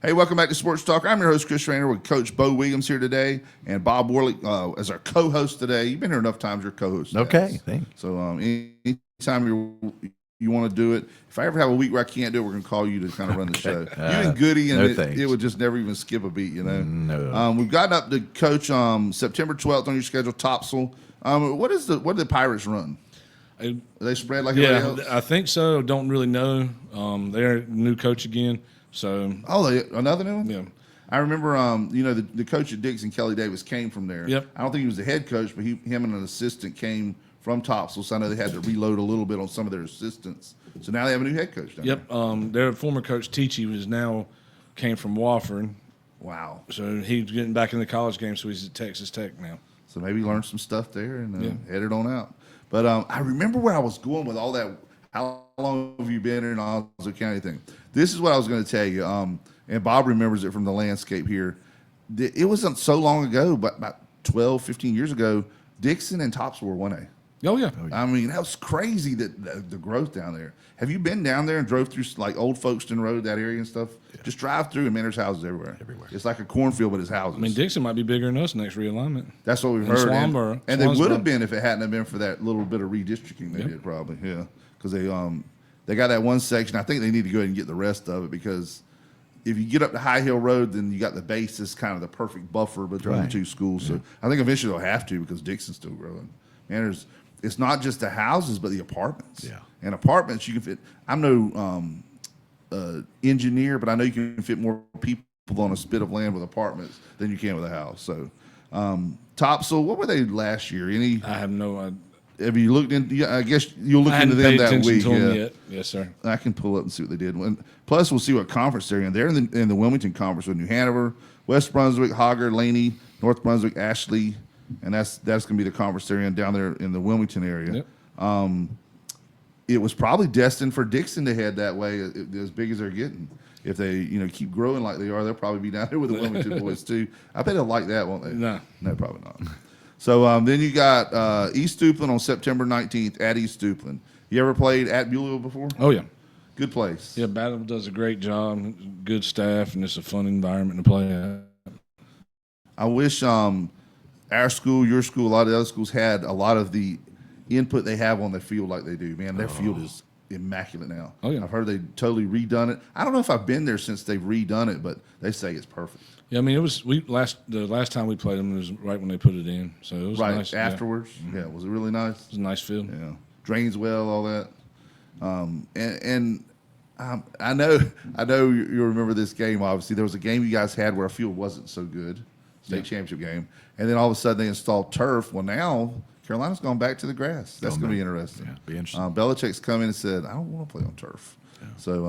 Hey, welcome back to Sports Talk. I'm your host, Chris Rainer, with Coach Beau Williams here today, and Bob Warlick as our co-host today. You've been here enough times, you're co-host. Okay, thanks. So anytime you want to do it, if I ever have a week where I can't do it, we're going to call you to kind of run the show. You and Goody, and thanks. it would just never even skip a beat, you know. No. We've gotten up to Coach September 12th on your schedule, Topsail. What do the Pirates run? Are they spread like everybody else? I think so. Don't really know. They're a new coach again. So Another new one? yeah. I remember, the coach at Dixon, Kelly Davis, came from there. Yep. I don't think he was the head coach, but him and an assistant came from Topsail, so I know they had to reload a little bit on some of their assistants. So now they have a new head coach down Yep. Their former coach Teachy came from Wofford. there. Wow. So he's getting back in the college game, so he's at Texas Tech now. So maybe learn some stuff there and headed on out. But I remember where I was going with all that. How long have you been in Onslow County thing? This is what I was going to tell you. And Bob remembers it from the landscape here. It wasn't so long ago, but about 12, 15 years ago, Dixon and Topsail were 1A. Oh yeah. I mean, that was crazy that the growth down there. Have you been down there and drove through like Old Folkestone Road, that area and stuff? Yeah. Just drive through and man, there's houses everywhere. It's like a cornfield, but it's houses. I mean, Dixon might be bigger than us next realignment. That's what we've And heard. Swanborough. And they would have been if it hadn't have been for that little bit of redistricting they did, probably. Yeah, because they got that one section. I think they need to go ahead and get the rest of it, because if you get up to High Hill Road, then you got the base is kind of the perfect buffer between the two schools. So I think eventually they'll have to, because Dixon's still growing. Man, it's not just the houses, but the apartments. Yeah. And apartments, you can fit. I'm no engineer, but I know you can fit more people on a spit of land with apartments than you can with a house. So, Topsail, what were they last year? I have no idea. Have you looked into? I guess you'll look I into hadn't them paid that attention week. to them Yeah. yet. Yes, sir. I can pull up and see what they did. Plus, we'll see what conference they're in. They're in the Wilmington Conference with New Hanover, West Brunswick, Hogger, Laney, North Brunswick, Ashley, and that's going to be the conference they're in down there in the Wilmington area. Yep. It was probably destined for Dixon to head that way, as big as they're getting. If they keep growing like they are, they'll probably be down there with the Wilmington boys too. I bet they'll like that, won't they? No, probably not. So then you got East Stupland on September 19th at East Stupland. You ever played at Beulah before? Oh yeah. Good place. Yeah, Battle does a great job. Good staff, and it's a fun environment to play at. I wish our school, your school, a lot of the other schools had a lot of the input they have on their field like they do. Man, their field is immaculate now. Oh, yeah. I've heard they totally redone it. I don't know if I've been there since they've redone it, but they say it's perfect. Yeah, I mean, it was the last time we played them was right when they put it in, so it was Right nice. afterwards. Yeah. Was it really nice? It was a nice field. Yeah, drains well, all that. I know you remember this game. Obviously, there was a game you guys had where a field wasn't so good, state championship game, and then all of a sudden they installed turf. Well, now Carolina's gone back to the grass. That's going to be interesting. Yeah, be interesting. Belichick's come in and said, "I don't want to play on turf." Yeah. So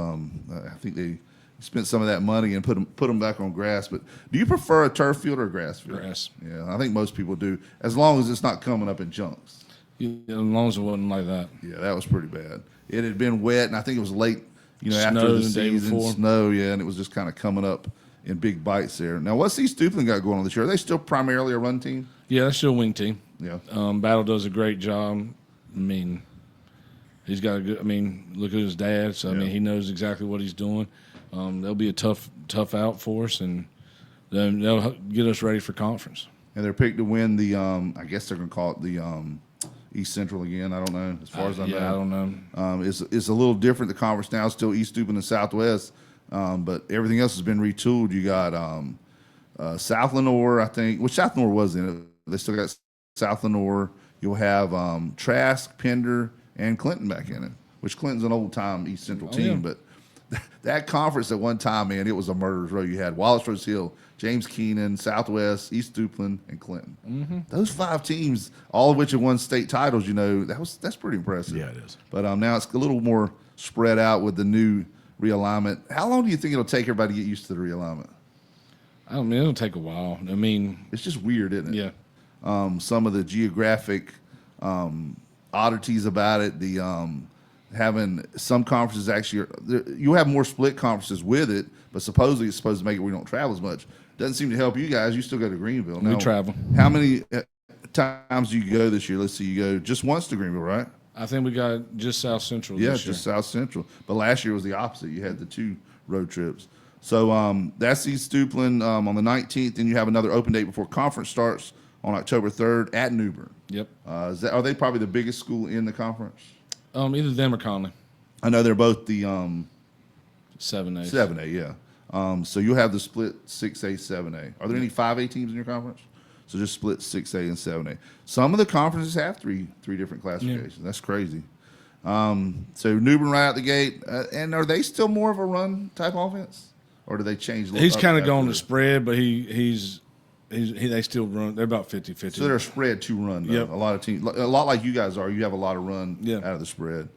I think they spent some of that money and put them back on grass. But do you prefer a turf field or a grass field? Grass. Yeah, I think most people do, as long as it's not coming up in chunks. Yeah, as long as it wasn't like that. Yeah, that was pretty bad. It had been wet, and I think it was late, after Snow the the day season, before. snow, and it was just kind of coming up in big bites there. Now, what's East Stupland got going on this year? Are they still primarily a run team? Yeah, that's still a wing team. Yeah. Battle does a great job. I mean, he's got a good. I mean, look at his dad. So I mean, he knows exactly what he's doing. They'll be a tough out for us, and then they'll get us ready for conference. And they're picked to win the, I guess they're going to call it the East Central again. I don't know, as far as I know. Yeah, I don't know. It's a little different. The conference now is still East Stupland and Southwest, but everything else has been retooled. You got South Lenore, I think, which South Lenore was in it. They still got South Lenore. You'll have Trask, Pender, and Clinton back in it, which Clinton's an old-time East Central team. Yeah. But that conference at one time, man, it was a murderer's row. You had Wallace Rose Hill, James Keenan, Southwest, East Stupland, and Clinton. Mm-hmm. Those 5 teams, all of which have won state titles, that's pretty impressive. Yeah, it is. But now it's a little more spread out with the new realignment. How long do you think it'll take everybody to get used to the realignment? I don't mean it'll take a while. I mean, It's just weird, isn't it? yeah. Some of the geographic oddities about it, having some conferences actually, you have more split conferences with it, but supposedly it's supposed to make it where we don't travel as much. Doesn't seem to help you guys. You still go to Greenville. We travel. How many times do you go this year? Let's see, you go just once to Greenville, right? I think we got just South Central Yeah, this year. just South Central. But last year was the opposite. You had the 2 road trips. So that's East Duplin on the 19th. Then you have another open date before conference starts on October 3rd at New Bern. Yep. Are they probably the biggest school in the conference? Either them or Conley. I know they're both the 7A. 7A, yeah. So you'll have the split 6A, 7A. Are there any 5A teams in your conference? So just split 6A and 7A. Some of the conferences have three different classifications. Yeah. That's crazy. So New Bern right out the gate. And are they still more of a run type offense? Or do they change? He's kind of going to spread, but they still run. They're about 50-50. So they're a spread to run. Though. Yep. A lot of teams, a lot like you guys are. You have a lot of run out of the spread.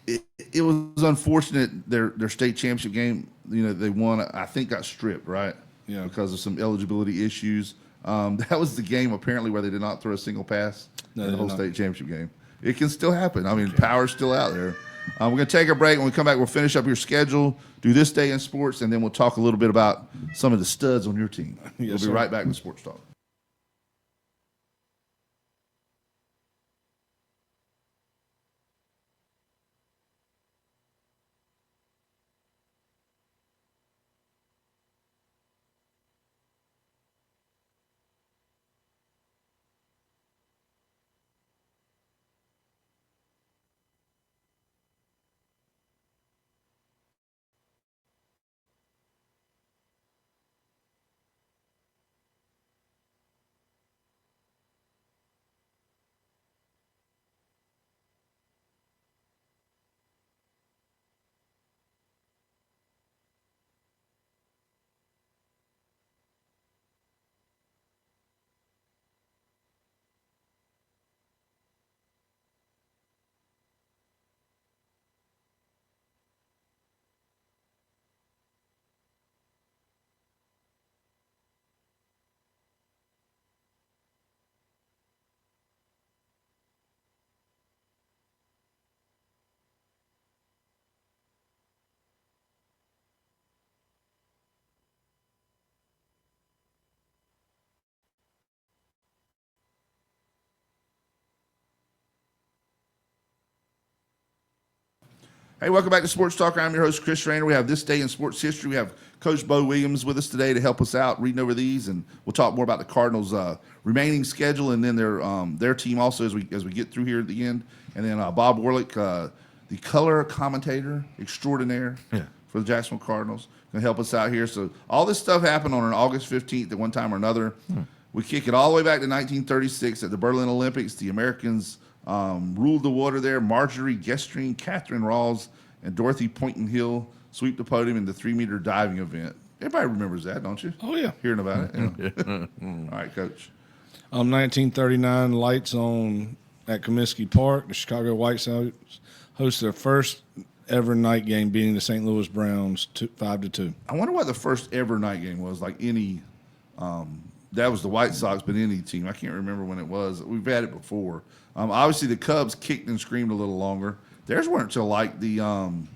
It was unfortunate their state championship game. They won. I think got stripped, right? Yeah. Because of some eligibility issues. That was the game apparently where they did not throw a single pass in the whole state championship game. It can still happen. I mean, power's still out there. We're going to take a break. When we come back, we'll finish up your schedule, do this day in sports, and then we'll talk a little bit about some of the studs on your team. We'll be right back with Sports Talk. Hey, welcome back to Sports Talk. I'm your host, Chris Rayner. We have This Day in Sports History. We have Coach Beau Williams with us today to help us out reading over these, and we'll talk more about the Cardinals' remaining schedule and then their team also as we get through here at the end. And then Bob Warlick, the color commentator extraordinaire for the Jacksonville Cardinals, going to help us out here. So all this stuff happened on August 15th at one time or another. We kick it all the way back to 1936 at the Berlin Olympics. The Americans ruled the water there. Marjorie Gestrine, Catherine Rawls, and Dorothy Poynton Hill sweep the podium in the 3-meter diving event. Everybody remembers that, don't you? Oh, yeah. Hearing about it. Yeah. All right, Coach. 1939, lights on at Comiskey Park. The Chicago White Sox host their first ever night game, beating the St. Louis Browns 5-2. I wonder what the first ever night game was, like any that was the White Sox, but any team. I can't remember when it was. We've had it before. Obviously, the Cubs kicked and screamed a little longer. Theirs weren't until like the 80s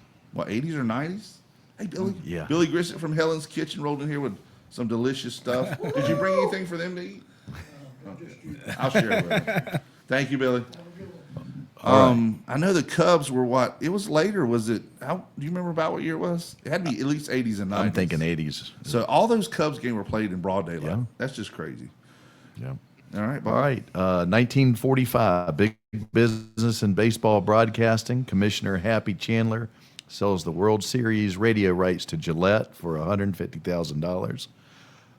or 90s. Hey, Billy. Yeah. Billy Grissett from Helen's Kitchen rolled in here with some delicious stuff. Did you bring anything for them to eat? I'll share it with them. Thank you, Billy. I know the Cubs were what? It was later. Was it? Do you remember about what year it was? It had to be at least 80s and 90s. I'm thinking 80s. So all those Cubs games were played in broad daylight. Yeah. That's just crazy. Yeah. All right, Bob. All right. 1945, big business in baseball broadcasting. Commissioner Happy Chandler sells the World Series radio rights to Gillette for $150,000.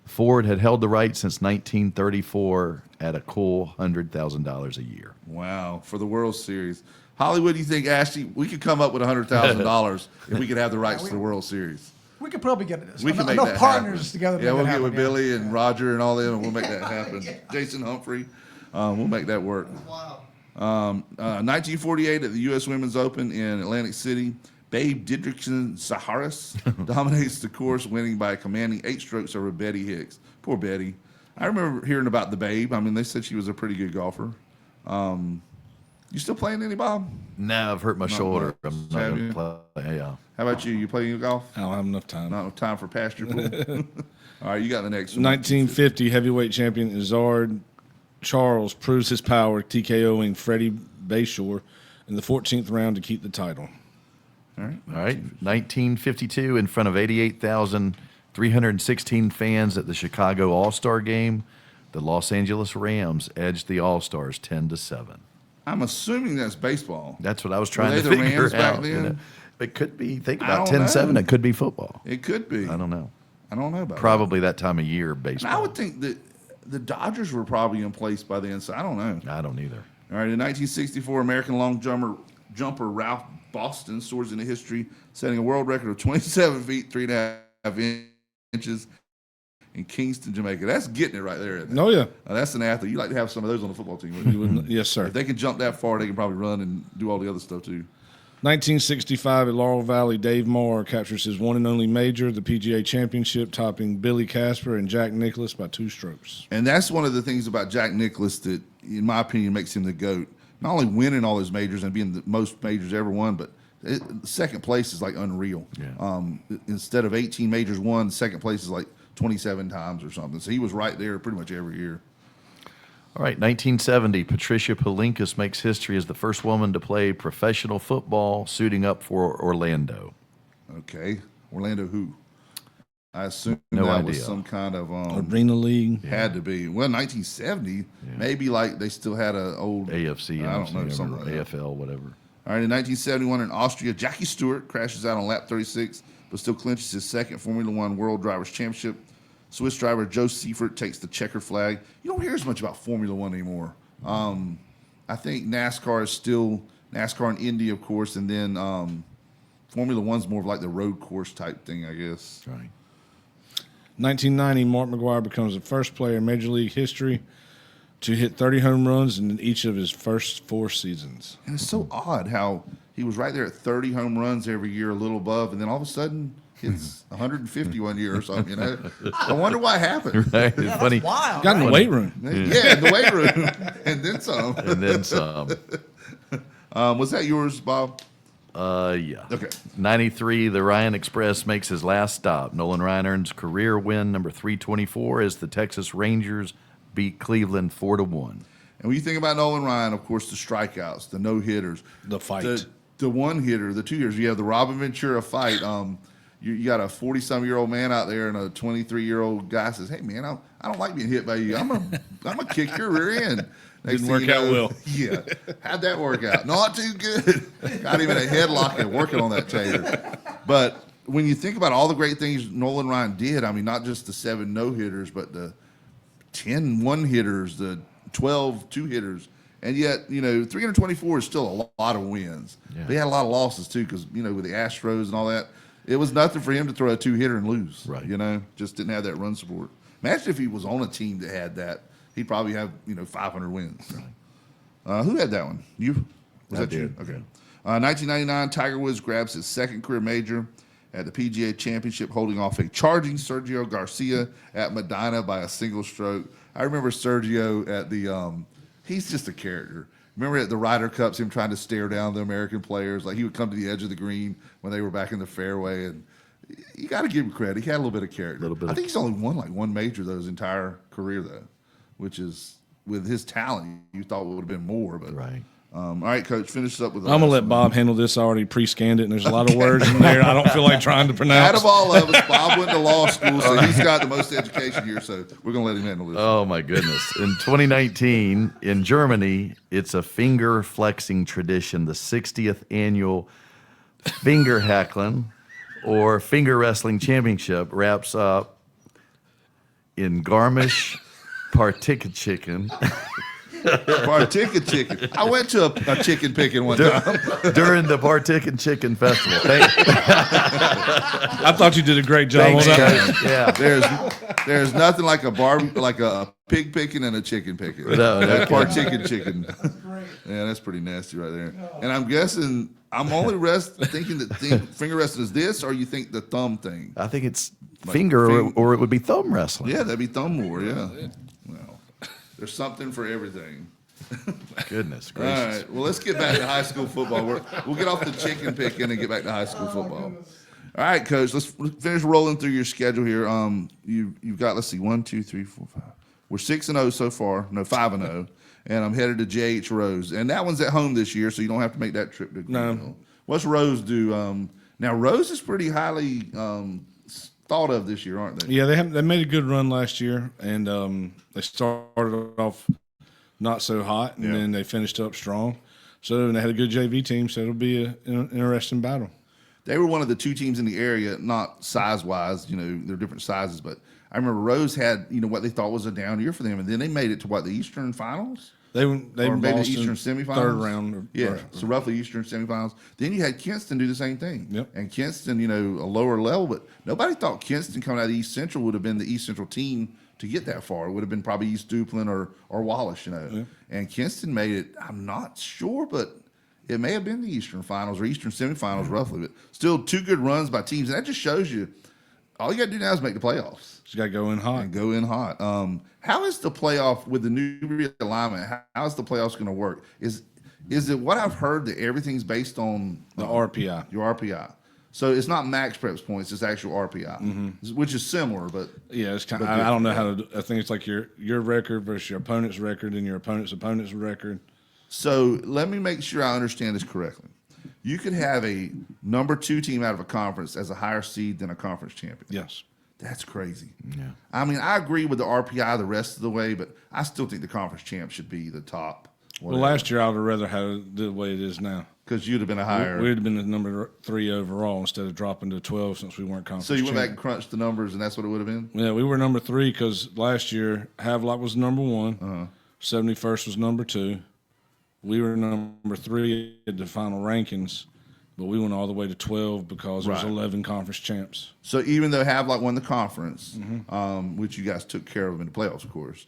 Ford had held the rights since 1934 at a cool $100,000 a year. Wow, for the World Series. Hollywood, you think, Ashley, we could come up with $100,000 if we could have the rights to the World Series? We could probably get it. We can make enough that partners happen. together. To Yeah, make we'll that get happen, with Billy and Roger and all them, and we'll make that happen. Jason Humphrey, we'll make that work. Wow. 1948 at the U.S. Women's Open in Atlantic City, Babe Didrikson Saharis dominates the course, winning by a commanding 8 strokes over Betty Hicks. Poor Betty. I remember hearing about the Babe. I mean, they said she was a pretty good golfer. You still playing any, Bob? No, I've hurt my shoulder. much. I'm not Have going you? to play. Yeah. How about you? You play any golf? I don't have enough time. Not enough time for pasture pool. All right, you got the next one. 1950, heavyweight champion Izzard Charles proves his power, TKOing Freddie Bayshore in the 14th round to keep the title. All right. All right. 1952, in front of 88,316 fans at the Chicago All-Star Game, the Los Angeles Rams edged the All-Stars 10-7. I'm assuming that's baseball. That's what I was trying they to the figure Rams back out. then? It could be. Think I about don't 10-7. know. It could be football. It could be. I don't know. I don't know about Probably that time of year, that. baseball. And I would think that the Dodgers were probably in place by then, so I don't know. I don't either. All right, in 1964, American long jumper Ralph Boston soars into history, setting a world record of 27 feet, 3.5 inches in Kingston, Jamaica. That's getting it right there. Isn't it? Oh, yeah. That's an athlete. You like to have some of those on the football team, wouldn't you? Yes, sir. If they can jump that far, they can probably run and do all the other stuff, too. 1965 at Laurel Valley, Dave Moore captures his one and only major, the PGA Championship, topping Billy Casper and Jack Nicklaus by 2 strokes. And that's one of the things about Jack Nicklaus that, in my opinion, makes him the GOAT. Not only winning all his majors and being the most majors ever won, but second place is like unreal. Yeah. Instead of 18 majors won, second place is like 27 times or something. So he was right there pretty much every year. All right, 1970, Patricia Palinkas makes history as the first woman to play professional football, suiting up for Orlando. Okay. Orlando who? I assume No that idea. was some kind of Arena League. had to be. Well, 1970, maybe like they still had an old AFC, I don't NFC, know, something like that. AFL, whatever. All right, in 1971 in Austria, Jackie Stewart crashes out on lap 36, but still clinches his second Formula One World Drivers' Championship. Swiss driver Joe Seifert takes the checker flag. You don't hear as much about Formula One anymore. I think NASCAR is still NASCAR in Indy, of course, and then Formula One's more of like the road course type thing, I guess. Right. 1990, Mark McGwire becomes the first player in Major League history to hit 30 home runs in each of his first 4 seasons. And it's so odd how he was right there at 30 home runs every year, a little above, and then all of a sudden hits 150 one year or something, you know? I wonder what happened. Right. It's funny. Wow. Got in the weight room. Yeah, in the weight room. And then some. And then some. Was that yours, Bob? Yeah. Okay. 93, the Ryan Express makes his last stop. Nolan Ryan earns career win number 324 as the Texas Rangers beat Cleveland 4-1. And when you think about Nolan Ryan, of course, the strikeouts, the no-hitters. The fight. The one-hitter, the 2 years. You have the Robin Ventura fight. You got a 40-some-year-old man out there and a 23-year-old guy says, hey, man, I don't like being hit by you. I'm gonna kick your rear end. Next Didn't thing work you out know, well. Yeah. How'd that work out? Not too good. Got even a headlock and working on that tater. But when you think about all the great things Nolan Ryan did, I mean, not just the 7 no-hitters, but the 10 one-hitters, the 12 two-hitters. And yet, 324 is still a lot of wins. Yeah. But he had a lot of losses, too, because, with the Astros and all that, it was nothing for him to throw a 2-hitter and lose. Right. Just didn't have that run support. Imagine if he was on a team that had that. He'd probably have, 500 wins. Right. Who had that one? You? Was I that you? did. Okay. 1999, Tiger Woods grabs his second career major at the PGA Championship, holding off a charging Sergio Garcia at Medina by a single stroke. I remember Sergio at the he's just a character. Remember at the Ryder Cups, him trying to stare down the American players? Like he would come to the edge of the green when they were back in the fairway, and you got to give him credit. He had a little bit of character. I think he's only won like one major though his entire career though, which is with his talent you thought it would have been more. But Right. All right, Coach, finish us up with. I'm gonna let Bob handle this. I already pre-scanned it, and there's a lot of words in there I don't feel like trying to Out pronounce. of all of us, Bob went to law school, so he's got the most education here. So we're gonna let him handle this. Oh, my goodness. In 2019, in Germany, it's a finger flexing tradition, the 60th annual Finger Hacklen or Finger Wrestling Championship wraps up in Garmisch Partikkenchicken Chicken. I went to a chicken picking one time. during the Partikkenchicken Festival. I thought you did a great job on Thanks, that. guys. Yeah. There's nothing like a pig picking and a chicken picking. No, That chicken. Yeah, that's pretty nasty right there. And I'm guessing I'm only thinking that finger wrestling is this, or you think the thumb thing? I think it's finger, or it would be thumb wrestling. Yeah, that'd be thumb war. Yeah. Well, there's something for everything. Goodness All gracious. right. Well, let's get back to high school football. We'll get off the chicken picking and get back to high school football. All right, Coach. Let's finish rolling through your schedule here. You've got 1, 2, 3, 4, 5. We're 6-0 so far. No, 5-0, and I'm headed to JH Rose, and that one's at home this year, so you don't have to make that trip to Greenville. No. What's Rose do? Now Rose is pretty highly thought of this year, aren't they? Yeah, they made a good run last year, and they started off not so hot, and then they finished up strong. So and they had a good JV team, so it'll be an interesting battle. They were one of the two teams in the area, not size-wise, they're different sizes, but I remember Rose had, what they thought was a down year for them, and then they made it to the Eastern Finals? They or maybe lost the Eastern in semifinals? third round. So roughly Eastern semifinals. Then you had Kinston do the same thing. Yep. And Kinston, a lower level, but nobody thought Kinston coming out of East Central would have been the East Central team to get that far. It would have been probably East Duplin or Wallace, Yeah. And Kinston made it, I'm not sure, but it may have been the Eastern Finals or Eastern semifinals roughly, but still two good runs by teams. And that just shows you all you got to do now is make the playoffs. Just got to go in hot. And go in hot. How is the playoff with the new realignment? How is the playoffs going to work? Is it what I've heard that everything's based on The RPI. your RPI? So it's not max preps points; it's actual RPI, which is similar. But Yeah, it's kind. I don't know how to. I think it's like your record versus your opponent's record and your opponent's record. so let me make sure I understand this correctly. You could have a number 2 team out of a conference as a higher seed than a conference champion. Yes. That's crazy. Yeah. I mean, I agree with the RPI the rest of the way, but I still think the conference champ should be the top. Well, last year I would have rather had it the way it is now. Because you'd have been a higher. We'd have been the number 3 overall instead of dropping to 12 since we weren't conference. So you went back champ. and crunched the numbers, and that's what it would have been? Yeah, we were number 3 because last year Havelock was number 1, 71st was number 2. We were number 3 at the final rankings, but we went all the way to 12 because there was Right. 11 conference champs. So even though Havelock won the conference, which you guys took care of in the playoffs, of course,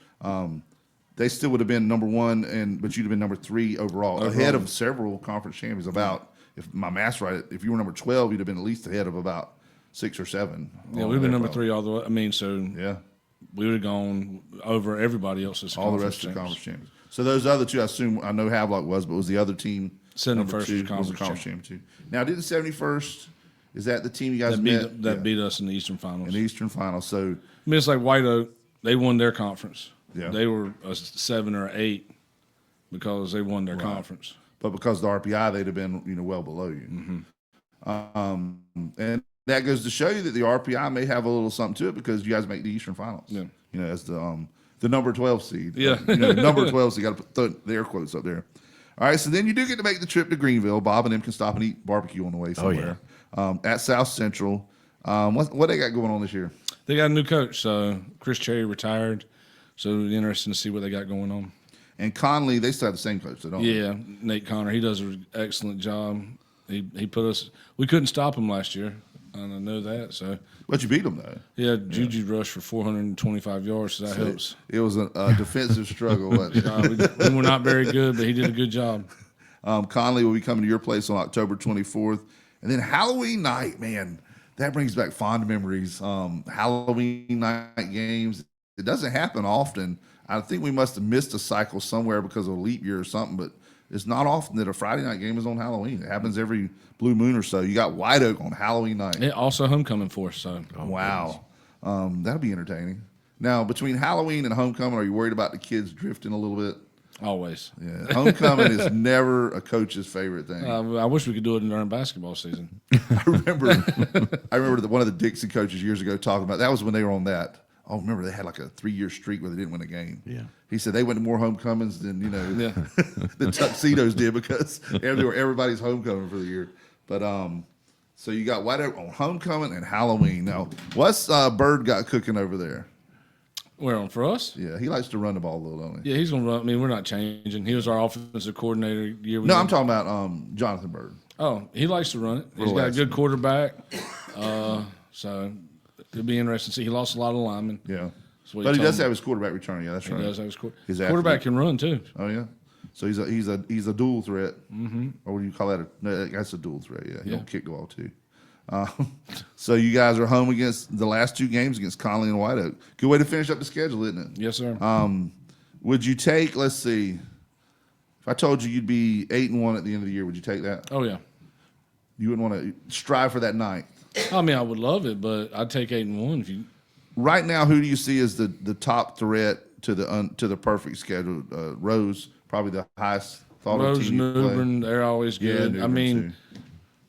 they still would have been number 1, but you'd have been number 3 overall, ahead of several conference champions. If my math's right, if you were number 12, you'd have been at least ahead of about 6 or 7. Yeah, we've been number 3 all the way. I mean, so Yeah, we would have gone over everybody else's all the conference rest of the champs. conference champions. So those other two, I know Havelock was, but was the other team 71st number was 2 was conference the conference champion too? Now, didn't 71st? Is that the team you guys met? That beat us in the Eastern Finals. in the Eastern Final? So I mean, it's like White Oak. They won their conference. Yeah. They were a 7 or 8 because they won their conference. but because of the RPI, they'd have been well below you. And that goes to show you that the RPI may have a little something to it because you guys make the Eastern Finals. Yeah. As the number 12 seed. Yeah. Number 12 seed. Got to put the air quotes up there. All right, so then you do get to make the trip to Greenville. Bob and them can stop and eat barbecue on the way somewhere. At South Central. What they got going on this year? They got a new coach. So Chris Cherry retired. So it'll be interesting to see what they got going on. And Conley, they still have the same coach, they don't they? Yeah, Nate Connor. He does an excellent job. He put us. We couldn't stop him last year. And I know that. So But you beat them, though. yeah, Juju rushed for 425 yards. So that helps. It was a defensive struggle. We were not very good, but he did a good job. Conley will be coming to your place on October 24th. And then Halloween night, man, that brings back fond memories. Halloween night games, it doesn't happen often. I think we must have missed a cycle somewhere because of a leap year or something, but it's not often that a Friday night game is on Halloween. It happens every blue moon or so. You got White Oak on Halloween night. Yeah, also homecoming for us. So Wow. That'll be entertaining. Now, between Halloween and homecoming, are you worried about the kids drifting a little bit? always. Yeah, homecoming is never a coach's favorite thing. I wish we could do it during basketball season. I remember that one of the Dixie coaches years ago talking about that was when they were on that. Oh, remember they had like a 3-year streak where they didn't win a game. Yeah. He said they went to more homecomings than Yeah. the Tuxedos did because they were everybody's homecoming for the year. But so you got White Oak on homecoming and Halloween. Now, what's Bird got cooking over there? Where on for us? Yeah, he likes to run the ball a little, don't he? Yeah, he's gonna run. I mean, we're not changing. He was our offensive coordinator year. No, I'm talking about Jonathan Bird. Oh, he likes to run it. He's Little got a less. good quarterback. So it'll be interesting to see. He lost a lot of linemen. Yeah, That's what but he told does me. have his quarterback return. Yeah, that's He right. does have his His quarterback athlete. can run too. Oh yeah, so he's a dual threat. Mm-hmm. Or what do you call that? No, that's a dual threat. Yeah, he Yeah. don't kick the ball too. So you guys are home against the last 2 games against Connolly and White Oak. Good way to finish up the schedule, isn't it? Yes, sir. Would you take? Let's see. If I told you you'd be 8-1 at the end of the year, would you take that? Oh yeah. You wouldn't want to strive for that ninth. I mean, I would love it, but I'd take 8-1 if you. Right now, who do you see as the top threat to the perfect schedule? Rose, probably the highest thought of Rose, team you play. Newbern, they're always Yeah, good. Newbern, I mean, too.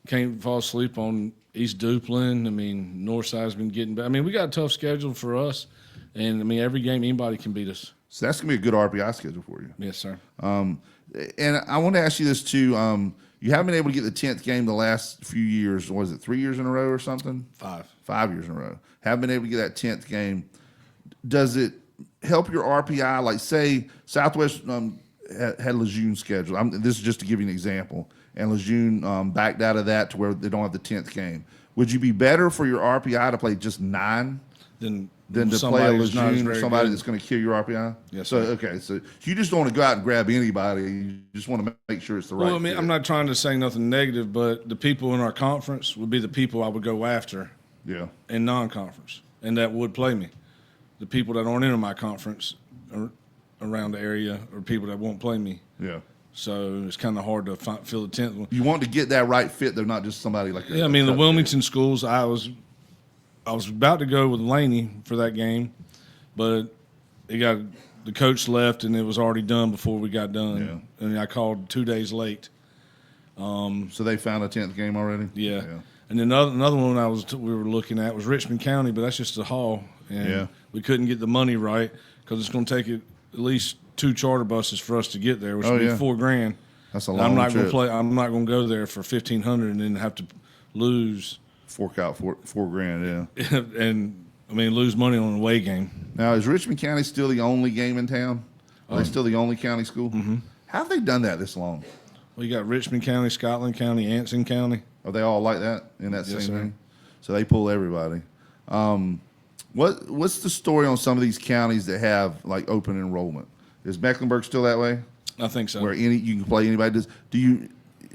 can't fall asleep on East Duplin. I mean, Northside's been getting better. I mean, we got a tough schedule for us, and I mean, every game anybody can beat us. So that's going to be a good RPI schedule for you. Yes, sir. And I want to ask you this too. You haven't been able to get the 10th game the last few years. Was it 3 years in a row or something? 5. 5 years in a row. Haven't been able to get that 10th game. Does it help your RPI? Like, say, Southwest had Lejeune scheduled. This is just to give you an example. And Lejeune backed out of that to where they don't have the 10th game. Would you be better for your RPI to play just 9 Then than to play a Lejeune or somebody that's going to kill your RPI? Yes, So, sir. okay. So you just don't want to go out and grab anybody. You just want to make sure it's the right Well, I mean, fit. I'm not trying to say nothing negative, but the people in our conference would be the people I would go after Yeah. in non-conference, and that would play me. The people that aren't in my conference around the area are people that won't play me. Yeah. So it's kind of hard to fill the 10th one. You want to get that right fit, though, not just somebody like Yeah, I mean, the Wilmington schools, I was about to go with Laney for that game, but the coach left, and it was already done before we got done. Yeah. And I called 2 days late. So they found a 10th game already? Yeah. And then another one we were looking at was Richmond County, but that's just a haul. And Yeah. we couldn't get the money right because it's going to take at least 2 charter buses for us to get there, which Oh, would be yeah. $4,000. That's a And long I'm not trip. I'm not going to go there for $1,500 and then have to lose Fork out $4,000, yeah. and I mean lose money on an away game. Now, is Richmond County still the only game in town? Are they still the only county school? Mm-hmm. How have they done that this long? Well, you got Richmond County, Scotland County, Anson County. Are they all like that in that Yes, same sir. thing? So they pull everybody. What's the story on some of these counties that have like open enrollment? Is Mecklenburg still that way? I think so. Where you can play anybody? Do you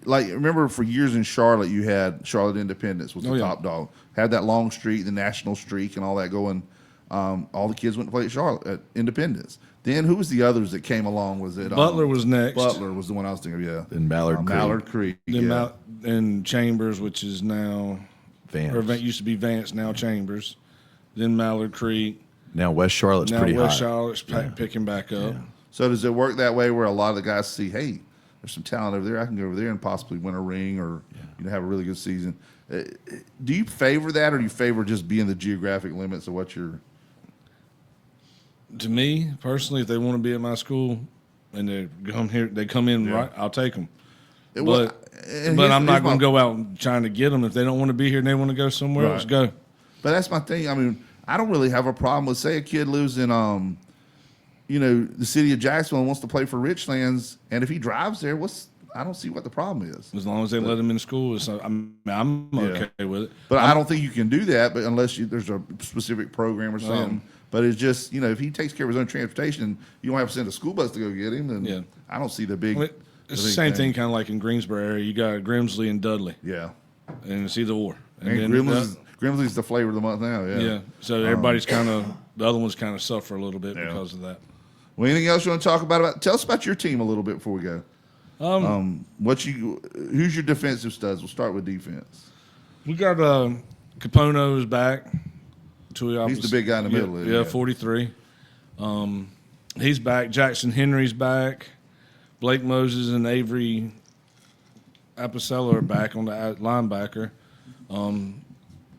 like remember for years in Charlotte you had Charlotte Independence was the Oh, yeah. top dog, had that long streak, the national streak, and all that going. All the kids went to play at Charlotte at Independence. Then who was the others that came along? Was it Butler was next. Butler was the one I was thinking of. Yeah, And Mallard Creek. Mallard Creek. Then Yeah. and Chambers, which is now Vance. or used to be Vance, now Chambers. Then Mallard Creek. Now West Charlotte's Now pretty West hot. Charlotte's picking back up. So does it work that way where a lot of the guys see, hey, there's some talent over there. I can go over there and possibly win a ring or have a really good season. Do you favor that, or do you favor just being the geographic limits of what you're? To me personally, if they want to be at my school and they come in right, I'll take them. But I'm not going to go out and trying to get them if they don't want to be here and they want to go somewhere else. Go. But that's my thing. I mean, I don't really have a problem with, say, a kid lives in, the city of Jacksonville and wants to play for Richlands, and if he drives there, I don't see what the problem is. As long as they let them in school, I'm okay with it. But I don't think you can do that, but unless there's a specific program or something. But it's just, if he takes care of his own transportation, you don't have to send a school bus to go get him. Then I don't see the big. It's the same thing, kind of like in Greensboro area. You got Grimsley and Dudley, Yeah. and it's either or. And Grimsley's the flavor of the month now. Yeah. Yeah. So everybody's the other ones kind of suffer a little bit because of that. Well, anything else you want to talk about? Tell us about your team a little bit before we go. Who's your defensive studs? We'll start with defense. We got Capono is back. He's the big guy in the middle. Yeah, 43. He's back. Jackson Henry's back. Blake Moses and Avery Apicella are back on the linebacker.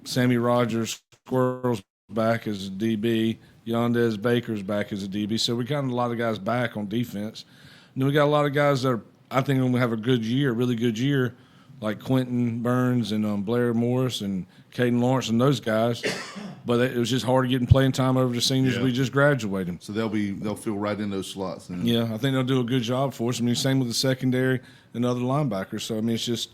Sammy Rogers Squirrel's back as a DB. Yondez Baker's back as a DB. So we got a lot of guys back on defense. And then we got a lot of guys that I think are going to have a good year, really good year, like Quentin Burns and Blair Morris and Caden Lawrence and those guys. But it was just hard getting playing time over the seniors. We just graduated. So they'll fill right in those slots. Then. Yeah, I think they'll do a good job for us. I mean, same with the secondary and other linebackers. So I mean, it's just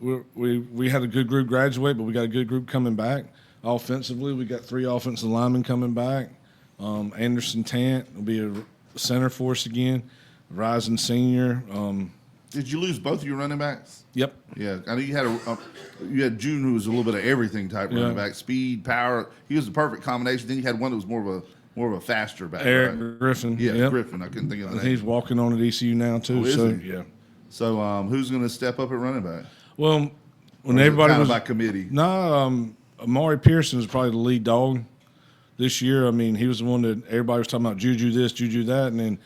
we had a good group graduate, but we got a good group coming back. Offensively, we got 3 offensive linemen coming back. Anderson Tant will be a center for us again. Rising senior. Did you lose both of your running backs? Yep. Yeah, I know you had June, who was a little bit of everything type running back, speed, power. He was the perfect combination. Then you had one that was more of a faster back. Eric right? Griffin. Yeah, yep. Griffin. I couldn't think of the name. He's walking on at ECU now too. Oh, is so he? yeah. So who's going to step up at running back? Well, when Or is it everybody kind was of by committee. No, Amari Pearson is probably the lead dog this year. I mean, he was the one that everybody was talking about Juju this, Juju that, and then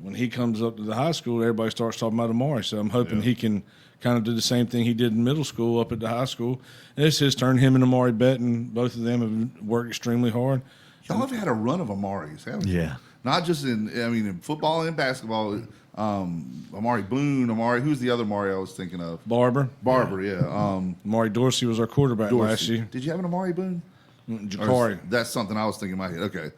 when he comes up to the high school, everybody starts talking about Amari. So I'm hoping he can kind of do the same thing he did in middle school up at the high school. And it's his turn. Him and Amari Benton, both of them have worked extremely hard. Y'all have had a run of Amaris, haven't you? Yeah. Not just in football and basketball. Amari Boone, who's the other Amari I was thinking of? Barber. Yeah. Amari Dorsey was our quarterback last year. Did you have an Amari Boone? Jakari. That's something I was thinking in my head. Okay.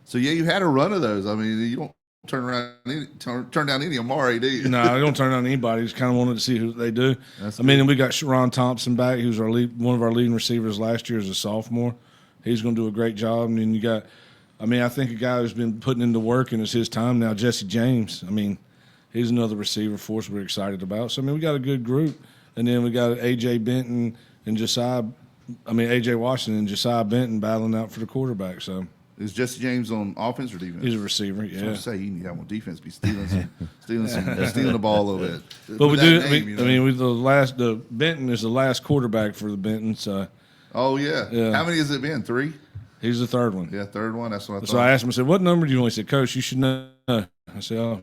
So yeah, you had a run of those. I mean, you don't turn down any Amari, do you? No, I don't turn down anybody. Just kind of wanted to see who they do. And we got Sharon Thompson back, who's one of our leading receivers last year as a sophomore. He's going to do a great job. And then you got, I think a guy who's been putting into work and it's his time now, Jesse James. I mean, he's another receiver for us we're excited about. So, we got a good group. And then we got A.J. Benton and A.J. Washington and Josiah Benton battling out for the quarterback. So Is Jesse James on offense or defense? he's a receiver, I was yeah. gonna say he need to have on defense, be stealing the ball a little bit. But we With do. that name, the Benton is the last quarterback for the Benton. So Oh yeah. Yeah. How many has it been? 3? he's the third one. Yeah, third one. That's what I thought. So I asked him. I said, "What number do you want?" He said, "Coach, you should know." I said, "Oh,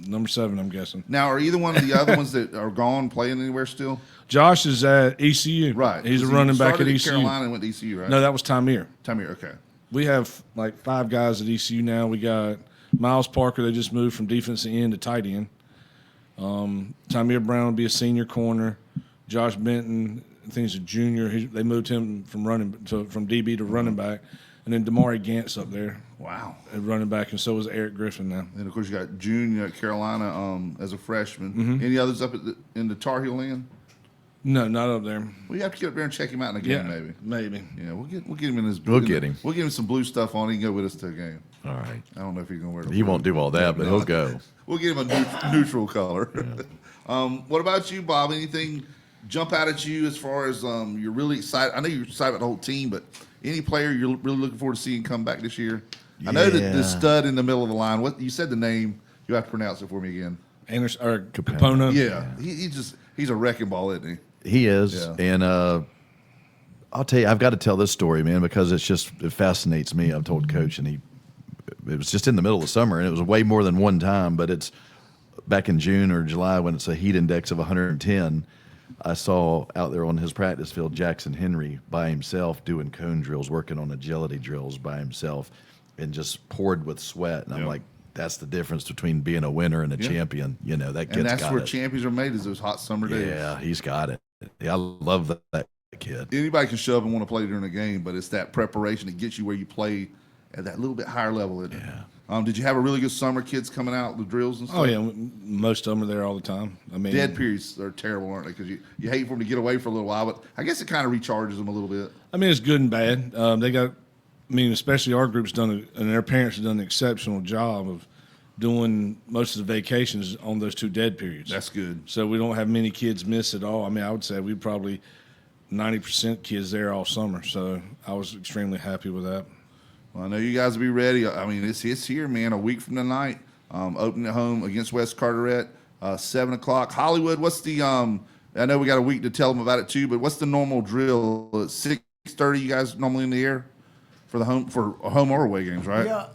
number 7, I'm guessing." Now, are either one of the other ones that are gone playing anywhere still? Josh is at ECU. Right. He's a He running back at started ECU. Carolina and went to ECU, right? No, that was Tamir. Tamir, okay. We have like 5 guys at ECU now. We got Miles Parker. They just moved from defensive end to tight end. Tamir Brown will be a senior corner. Josh Benton, I think he's a junior. They moved him from DB to running back. And then Damari Gant's up there Wow. at running back, and so is Eric Griffin now. And of course, you got Junior at Carolina as a freshman. Mm-hmm. Any others up in the Tar Heel end? No, not up there. We have to get up there and check him out in a game, maybe. Maybe. Yeah, we'll get him in his. We'll get him. We'll give him some blue stuff on. He can go with us to a game. All right. I don't know if he's gonna wear it. He won't do all that, but he'll go. We'll give him a neutral color. What about you, Bob? Anything jump out at you as far as you're really excited? I know you're excited about the whole team, but any player you're really looking forward to seeing come back this year? I know that the stud in the middle of the line. What you said the name? You have to pronounce it for me again. Anderson or Capona. Yeah, he's a wrecking ball, isn't he? He is. Yeah. And I'll tell you, I've got to tell this story, man, because it fascinates me. I've told Coach, and it was just in the middle of the summer, and it was way more than one time, but it's back in June or July when it's a heat index of 110. I saw out there on his practice field Jackson Henry by himself doing cone drills, working on agility drills by himself, and just poured with sweat. And I'm like, that's the difference between being a winner and a champion. You know, that kid's And that's got where it. champions are made, is those hot summer days. Yeah, he's got it. Yeah, I love that kid. Anybody can show up and want to play during a game, but it's that preparation that gets you where you play at that little bit higher level. Isn't it? Did you have a really good summer? Kids coming out with drills and stuff. Oh yeah, most of them are there all the time. I mean, Dead periods are terrible, aren't they? Because you hate for them to get away for a little while, but I guess it kind of recharges them a little bit. I mean, it's good and bad. Especially our group's and their parents have done an exceptional job of doing most of the vacations on those 2 dead periods. That's good. So we don't have many kids miss at all. I mean, I would say we probably 90% kids there all summer. So I was extremely happy with that. Well, I know you guys will be ready. I mean, it's here, man. A week from tonight, opening at home against West Carteret, 7 o'clock. Hollywood, what's the? I know we got a week to tell them about it too, but what's the normal drill? 6:30. You guys normally in the air for home or away games, right? Yeah,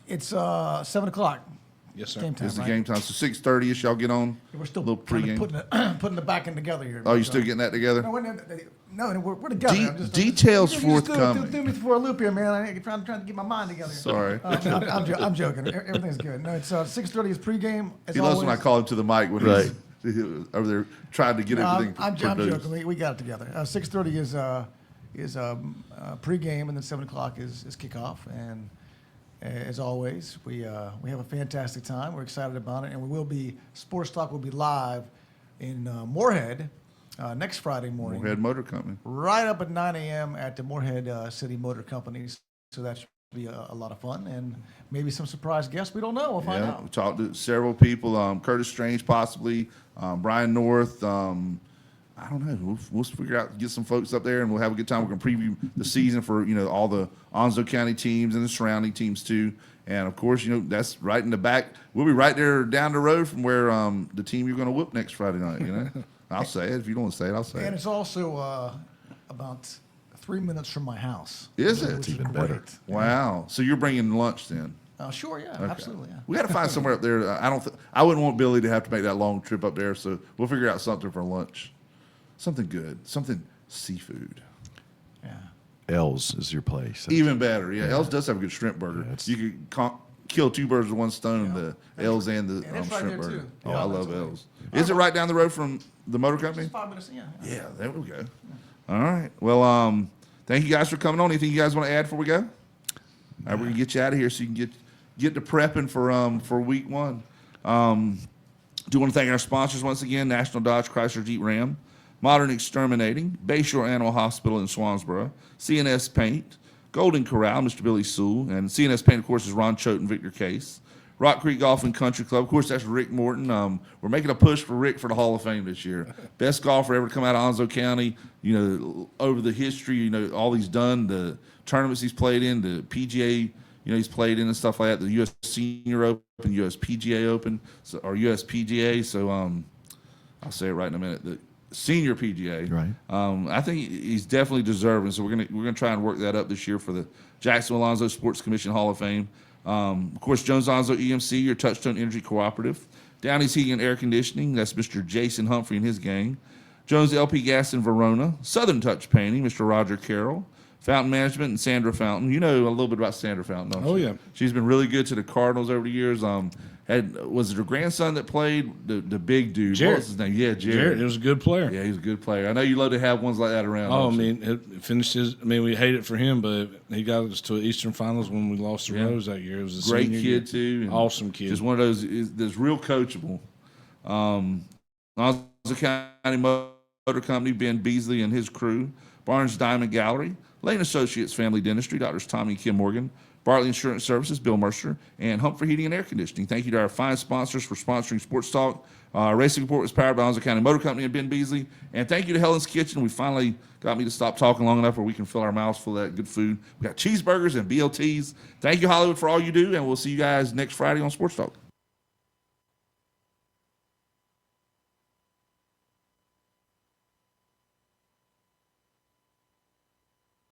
it's 7 o'clock. Yes, sir. Game time. It's the right? game time. So 6:30ish, y'all get on. We're still little kind of pregame. putting the back end together here. Oh, you still getting that together? No, we're together. I'm just- Details you just forthcoming. threw me for a loop here, man. I'm trying to get my mind together. Sorry. I'm joking. Everything's good. No, it's 6:30 is pregame. As He loves always. when I call him to the mic when he's over there trying to get everything I'm produced. joking. We got it together. 6:30 is pregame, and then 7 o'clock is kickoff. And as always, we have a fantastic time. We're excited about it, and we will be Sports Talk will be live in Moorhead next Friday morning. Moorhead Motor Company. Right up at 9 a.m. at the Moorhead City Motor Company. So that should be a lot of fun, and maybe some surprise guests. We don't know. We'll find Yeah, out. we talked to several people. Curtis Strange, possibly. Brian North. I don't know. We'll figure out, get some folks up there, and we'll have a good time. We're going to preview the season for all the Onslow County teams and the surrounding teams too. And of course, that's right in the back. We'll be right there down the road from where the team you're going to whoop next Friday night. I'll say it. If you don't want to say it, I'll say And it. it's also about 3 minutes from my house. Is it? Which is even great. better. Wow. So you're bringing lunch then? Sure, yeah, Okay. absolutely. Yeah. We got to find somewhere up there. I wouldn't want Billy to have to make that long trip up there, so we'll figure out something for lunch. Something good. Something seafood. Yeah. L's is your place. Even better. Yeah, L's does have a good shrimp burger. it's- You could kill two birds with one stone, the L's and the And it's right shrimp there, burger. too. Oh, Yeah, I that's love great. L's. Is it right down the road from the motor company? 5 minutes, yeah. Yeah, there we go. All right. Well, thank you guys for coming on. Anything you guys want to add before we go? All right, we're gonna get you out of here so you can get to prepping for week one. Do want to thank our sponsors once again: National Dodge Chrysler Jeep Ram, Modern Exterminating, Bayshore Animal Hospital in Swansboro, CNS Paint, Golden Corral, Mr. Billy Sewell, and CNS Paint, of course, is Ron Choate and Victor Case. Rock Creek Golf and Country Club, of course, that's Rick Morton. We're making a push for Rick for the Hall of Fame this year. Best golfer ever to come out of Onslow County. You know, over the history, you know, all he's done, the tournaments he's played in, the PGA, you know, he's played in and stuff like that. The U.S. Senior Open, U.S. PGA Open, or U.S. PGA. So I'll say it right in a minute. The Senior PGA. Right. I think he's definitely deserving. So we're gonna try and work that up this year for the Jacksonville Onslow Sports Commission Hall of Fame. Of course, Jones Onslow EMC, your Touchstone Energy Cooperative. Downey's Heating and Air Conditioning, that's Mr. Jason Humphrey and his gang. Jones LP Gas in Verona. Southern Touch Painting, Mr. Roger Carroll. Fountain Management and Sandra Fountain. You know a little bit about Sandra Fountain, don't you? Oh, yeah. She's been really good to the Cardinals over the years. Was it her grandson that played? The big dude. Jared. What was his name? Yeah, Jared, he was a good player. Yeah, he's a good player. I know you love to have ones like that around. Oh, I don't you? mean, it finished his. I mean, we hate it for him, but he got us to Eastern Finals when we lost the Yeah. Rose that year. It was a Great senior kid year. too. and Awesome kid. Just one of those that's real coachable. Onslow County Motor Company, Ben Beasley and his crew. Barnes Diamond Gallery, Lane Associates Family Dentistry, Doctors Tommy and Kim Morgan. Bartley Insurance Services, Bill Mercer, and Humphrey Heating and Air Conditioning. Thank you to our fine sponsors for sponsoring Sports Talk. Racing Report was powered by Onslow County Motor Company and Ben Beasley. And thank you to Helen's Kitchen. We finally got me to stop talking long enough where we can fill our mouths full of that good food. We got cheeseburgers and BLTs. Thank you, Hollywood, for all you do, and we'll see you guys next Friday on Sports Talk.